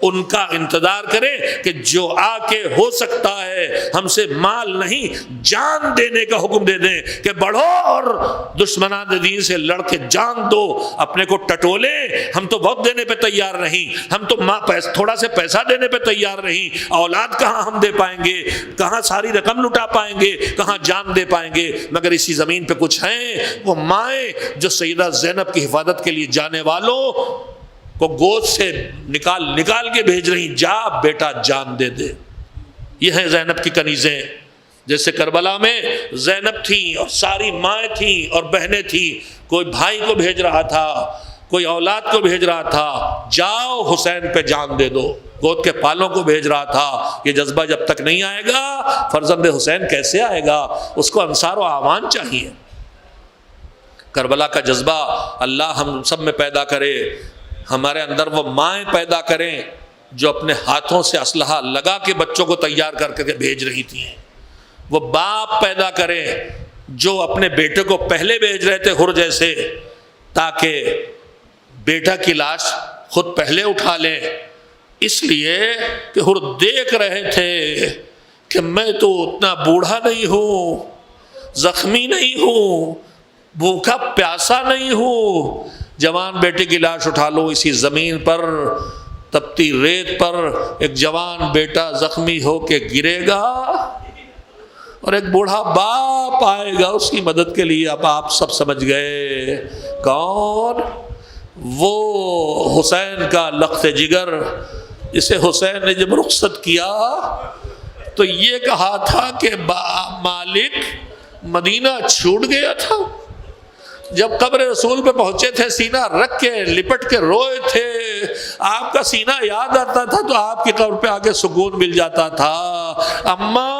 ان کا انتظار کریں کہ جو آ کے ہو سکتا ہے ہم سے مال نہیں جان دینے کا حکم دے دیں کہ بڑھو اور دشمنان دین سے لڑ کے جان دو، اپنے کو ٹٹولے، ہم تو بہت دینے پہ تیار نہیں، ہم تو تھوڑا سے پیسہ دینے پہ تیار نہیں، اولاد کہاں ہم دے پائیں گے، کہاں ساری رقم لٹا پائیں گے، کہاں جان دے پائیں گے، مگر اسی زمین پہ کچھ ہیں وہ مائیں جو سیدہ زینب کی حفاظت کے لیے جانے والوں کو گود سے نکال کے بھیج رہی، جا بیٹا جان دے دے۔ یہ ہیں زینب کی کنیزیں۔ جیسے کربلا میں زینب تھیں اور ساری مائیں تھیں اور بہنیں تھیں، کوئی بھائی کو بھیج رہا تھا، کوئی اولاد کو بھیج رہا تھا، جاؤ حسین پہ جان دے دو، گود کے پالوں کو بھیج رہا تھا۔ یہ جذبہ جب تک نہیں آئے گا فرزند حسین کیسے آئے گا؟ اس کو انصار و اعوان چاہیے۔ کربلا کا جذبہ اللہ ہم سب میں پیدا کرے، ہمارے اندر وہ مائیں پیدا کریں جو اپنے ہاتھوں سے اسلحہ لگا کے بچوں کو تیار کر کے بھیج رہی تھیں، وہ باپ پیدا کریں جو اپنے بیٹے کو پہلے بھیج رہے تھے حر جیسے، تاکہ بیٹا کی لاش خود پہلے اٹھا لیں، اس لیے کہ حر دیکھ رہے تھے کہ میں تو اتنا بوڑھا نہیں ہوں، زخمی نہیں ہوں، بھوکا پیاسا نہیں ہوں، جوان بیٹے کی لاش اٹھا لو، اسی زمین پر تپتی ریت پر ایک جوان بیٹا زخمی ہو کے گرے گا اور ایک بوڑھا باپ آئے گا اس کی مدد کے لیے۔ اب آپ سب سمجھ گئے کون؟ وہ حسین کا لخت جگر، جسے حسین نے جب رخصت کیا تو یہ کہا تھا کہ مالک مدینہ چھوٹ گیا تھا۔ جب قبر رسول پہ پہنچے تھے سینہ رکھ کے لپٹ کے روئے تھے، آپ کا سینہ یاد آتا تھا تو آپ کی قبر پہ آگے سکون مل جاتا تھا۔ اماں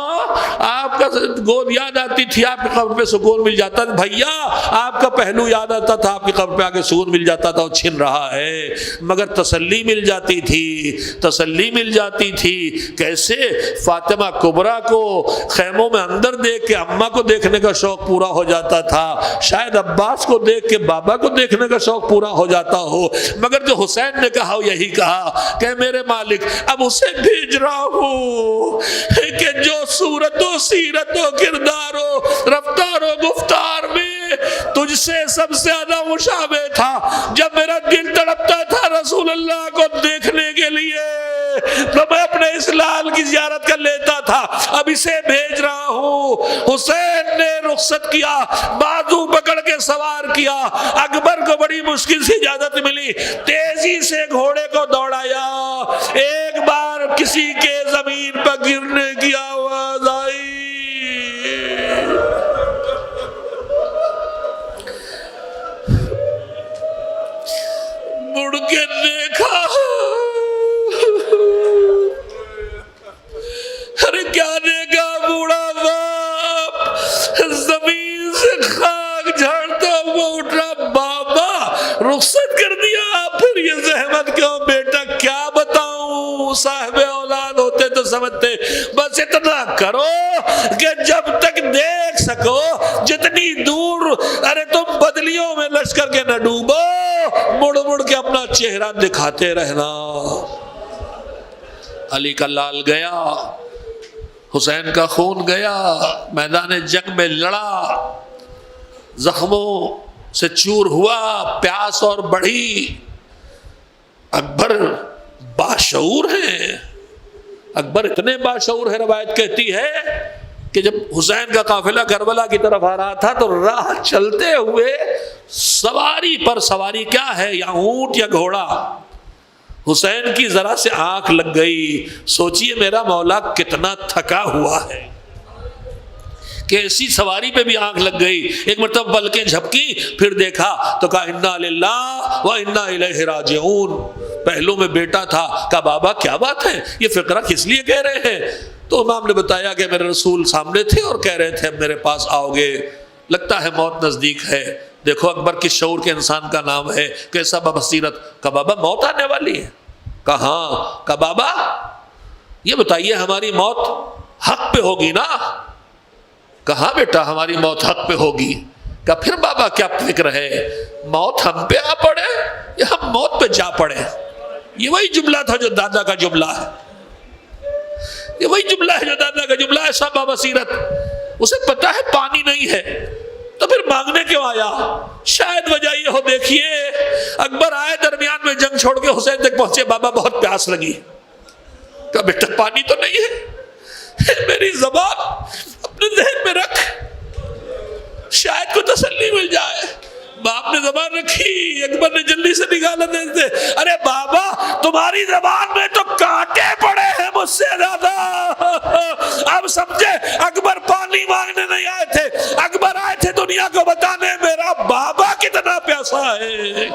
آپ کا گود یاد آتی تھی، آپ کی قبر پہ سکون مل جاتا تھا۔ بھیا آپ کا پہلو یاد آتا تھا، آپ کی قبر پہ آگے سکون مل جاتا تھا۔ وہ چھن رہا ہے مگر تسلی مل جاتی تھی، تسلی مل جاتی تھی۔ کیسے؟ فاطمہ کبریٰ کو خیموں میں اندر دیکھ کے اماں کو دیکھنے کا شوق پورا ہو جاتا تا، شاید عباس کو دیکھ کے بابا کو دیکھنے کا شوق پورا ہو جاتا ہو، مگر جو حسین نے کہا وہ یہی کہا کہ میرے مالک اب اسے بھیج رہا ہوں کہ جو صورت و سیرت و کردار و رفتار و گفتار میں تجھ سے سب سے زیادہ مشابہ تھا، جب میرا دل تڑپتا تھا رسول اللہ کو دیکھنے کے لیے تو میں اپنے اس لال کی زیارت کر لیتا تھا، اب اسے بھیج رہا ہوں۔ حسین نے رخصت کیا، بازو پکڑ کے سوار کیا، اکبر کو بڑی مشکل سے اجازت ملی، تیزی سے گھوڑے کو دوڑایا، ایک بار کسی کے زمین پر گرنے کی آواز آئی، مڑ کے دیکھا، ارے کیا دیکھا؟ بوڑھا باپ زمین سے خاک جھاڑتا ہوا اٹھ رہا، بابا رخصت کر دیا، پھر یہ زحمت کیوں بیٹا؟ کیا بتاؤں، صاحب اولاد ہوتے تو سمجھتے، بس اتنا کرو کہ جب تک دیکھ سکو جتنی دور، ارے تم بدلیوں میں لشکر کے نہ ڈوبو، مڑ مڑ کے اپنا چہرہ دکھاتے رہنا۔ علی کا لال گیا، حسین کا خون گیا، میدان جنگ میں لڑا، زخموں سے چور ہوا، پیاس اور بڑھی۔ اکبر باشعور ہیں، اکبر اتنے باشعور ہے، روایت کہتی ہے کہ جب حسین کا قافلہ کربلا کی طرف آ رہا تھا تو راہ چلتے ہوئے سواری پر، سواری کیا ہے، یا اونٹ یا گھوڑا، حسین کی ذرا سے آنکھ لگ گئی۔ سوچئے میرا مولا کتنا تھکا ہوا ہے کہ ایسی سواری پہ بھی آنکھ لگ گئی۔ ایک مرتبہ پلکیں جھپکی، پھر دیکھا تو کہا انا للہ و انا الیہ راجعون، پہلو میں بیٹا تھا، کہا بابا کیا بات ہے، یہ فقرہ کس لیے کہہ رہے ہیں؟ تو امام نے بتایا کہ میرے رسول سامنے تھے اور کہہ رہے تھے اب میرے پاس آؤ گے، لگتا ہے موت نزدیک ہے۔ دیکھو اکبر کس شعور کے انسان کا نام ہے، کیسا بصیرت۔ کہا بابا موت آنے والی ہے؟ کہا ہاں۔ کہا بابا یہ بتائیے ہماری موت حق پہ ہوگی نا؟ کہا بیٹا ہماری موت حق پہ ہوگی۔ کہا پھر بابا کیا فکر ہے، موت ہم پہ آ پڑے یا ہم موت پہ جا پڑے؟ یہ وہی جملہ تھا جو دادا کا جملہ ہے، یہ وہی جملہ ہے جو دادا کا جملہ ہے۔ ایسا بابصیرت، اسے پتا ہے پانی نہیں ہے تو پھر مانگنے کیوں آیا؟ شاید وجہ یہ ہو، دیکھیے اکبر آئے درمیان میں جنگ چھوڑ کے حسین تک پہنچے، بابا بہت پیاس لگی، کہا بیٹا پانی تو نہیں ہے، میری زبان اپنے ذہن میں رکھ، شاید کو تسلی مل جائے۔ باپ نے زبان رکھی، اکبر نے جلدی سے نکالا دیتے، ارے بابا تمہاری زبان میں تو کانٹے پڑے ہیں مجھ سے زیادہ۔ اب سمجھے اکبر پانی مانگنے نہیں آئے تھے، اکبر آئے تھے دنیا کو بتانے میرا بابا کتنا پیاسا ہے۔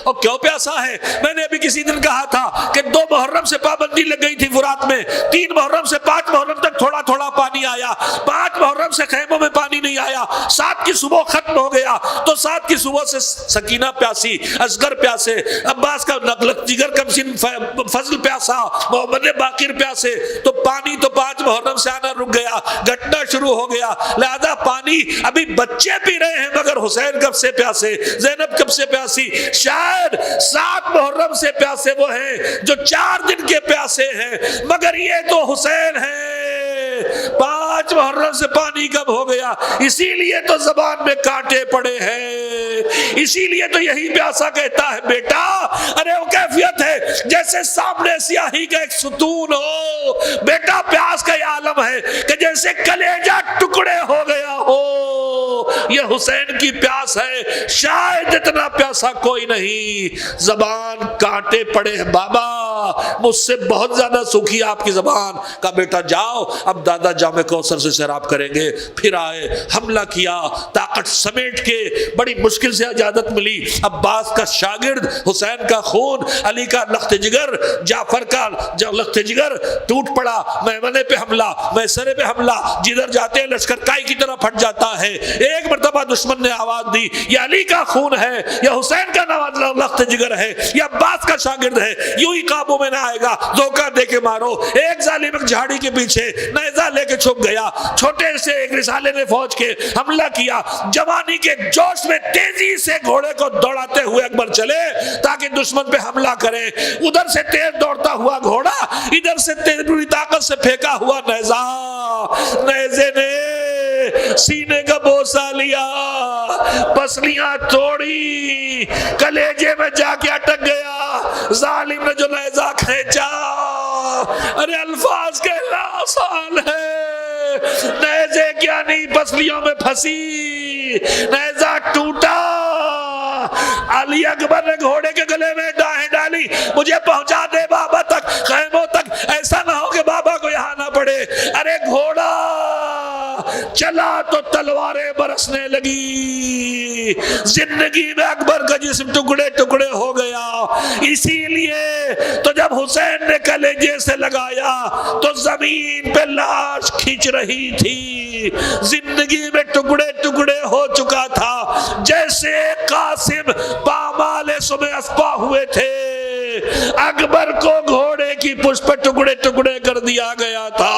اور کیوں پیاسا ہے؟ میں نے ابھی کسی دن کہا تھا کہ 2 محرم سے پابندی لگ گئی تھی فرات میں، 3 محرم سے 5 محرم تک تھوڑا تھوڑا پانی آیا، 5 محرم سے خیموں میں پانی نہیں آیا، 7 کی صبح ختم ہو گیا تو 7 کی صبح سے سکینہ پیاسی، اصغر پیاسے، عباس کا نقلت جگر کمسن فضل پیاسا، محمد باقر پیاسے، تو پانی تو 5 محرم سے آنا رک گیا، گھٹنا شروع ہو گیا۔ لہذا پانی ابھی بچے پی رہے ہیں، مگر حسین کب سے پیاسے، زینب کب سے پیاسی؟ شاید 7 محرم سے پیاسے وہ ہیں جو 4 دن کے پیاسے ہیں، مگر یہ تو حسین ہیں 5 محرم سے پانی کب ہو گیا؟ اسی لیے تو زبان میں کانٹے پڑے ہیں، اسی لیے تو یہی پیاسا کہتا ہے بیٹا، ارے وہ کیفیت ہے جیسے سامنے سیاہی کا ایک ستون ہو، بیٹا پیاس کا یہ عالم ہے کہ جیسے کلیجہ ٹکڑے ہو گیا ہو، یہ حسین کی پیاس ہے، شاید اتنا پیاسا کوئی نہیں۔ زبان کانٹے پڑے ہیں، بابا مجھ سے بہت زیادہ سوکھی آپ کی زبان۔ کہا بیٹا جاؤ، اب دادا جام کوثر سے سیراب کریں گے۔ پھر آئے، حملہ کیا، طاقت سمیٹ کے، بڑی مشکل سے اجازت ملی۔ عباس کا شاگرد، حسین کا خون، علی کا لخت جگر، جعفر کا لخت جگر ٹوٹ پڑا، میمنے پہ حملہ، میسرے پہ حملہ، جدھر جاتے ہیں لشکر کائی کی طرح پھٹ جاتا ہے۔ ایک مرتبہ دشمن نے آواز دی یہ علی کا خون ہے، یا حسین کا لخت جگر ہے، یا عباس کا شاگرد ہے، یوں ہی قابو میں نہ آئے گا، دھوکہ دے کے مارو۔ ایک ظالم ایک جھاڑی کے پیچھے نیزہ لے کے چھپ گیا، چھوٹے سے ایک رسالے نے فوج کے حملہ کیا۔ جوانی کے جوش میں تیزی سے گھوڑے کو دوڑاتے ہوئے اکبر چلے تاکہ دشمن پہ حملہ کرے۔ ادھر سے تیز دوڑتا ہوا گھوڑا، ادھر سے تیز پوری طاقت سے پھینکا ہوا نیزہ، نیزے نے سینے کا بوسہ لیا، پسلیاں توڑی، کلیجے میں جا کے اٹک گیا۔ ظالم نے جو نیزہ کھینچا، ارے الفاظ کہنا آسان ہے، نیزے کیا نہیں پسلیوں میں پھنسی، نیزہ ٹوٹا۔ علی اکبر نے گھوڑے کے گلے میں ڈاہیں ڈالی، مجھے پہنچا دے بابا تک، خیموں تک، ایسا نہ ہو کہ بابا کو یہاں نہ پڑے۔ ارے گھوڑا چلا تو تلواریں برسنے لگی، زندگی میں اکبر کا جسم ٹکڑے ٹکڑے ہو گیا۔ اسی لیے تو جب حسین نے کلیجے سے لگایا تو زمین پہ لاش کھینچ رہی تھی، زندگی میں ٹکڑے ٹکڑے ہو چکا تھا، جیسے قاسم پامال صبح اسپا ہوئے تھے، اکبر کو گھوڑے کی پشت پر ٹکڑے ٹکڑے کر دیا گیا تھا۔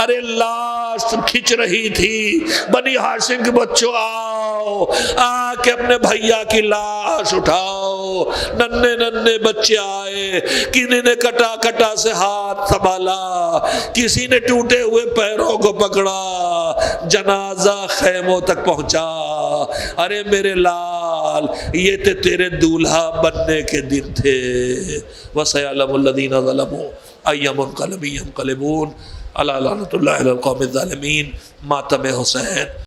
ارے لاش کھینچ رہی تھی، بنی ہاشم کے بچوں آؤ، آ کے اپنے بھیا کی لاش اٹھاؤ۔ ننھے ننھے بچے آئے، کسی نے کٹا کٹا سے ہاتھ سنبھالا، کسی نے ٹوٹے ہوئے پیروں کو پکڑا، جنازہ خیموں تک پہنچا۔ ارے میرے لال، یہ تیرے دولہا بننے کے دن تھے۔ وَسَيَعْلَمُ الَّذِينَ ظَلَمُوا أَيَّ مُنقَلَبٍ يَنقَلِبُونَ۔ اللہ لعنت اللہ علی القوم الظالمین۔ ماتم حسین۔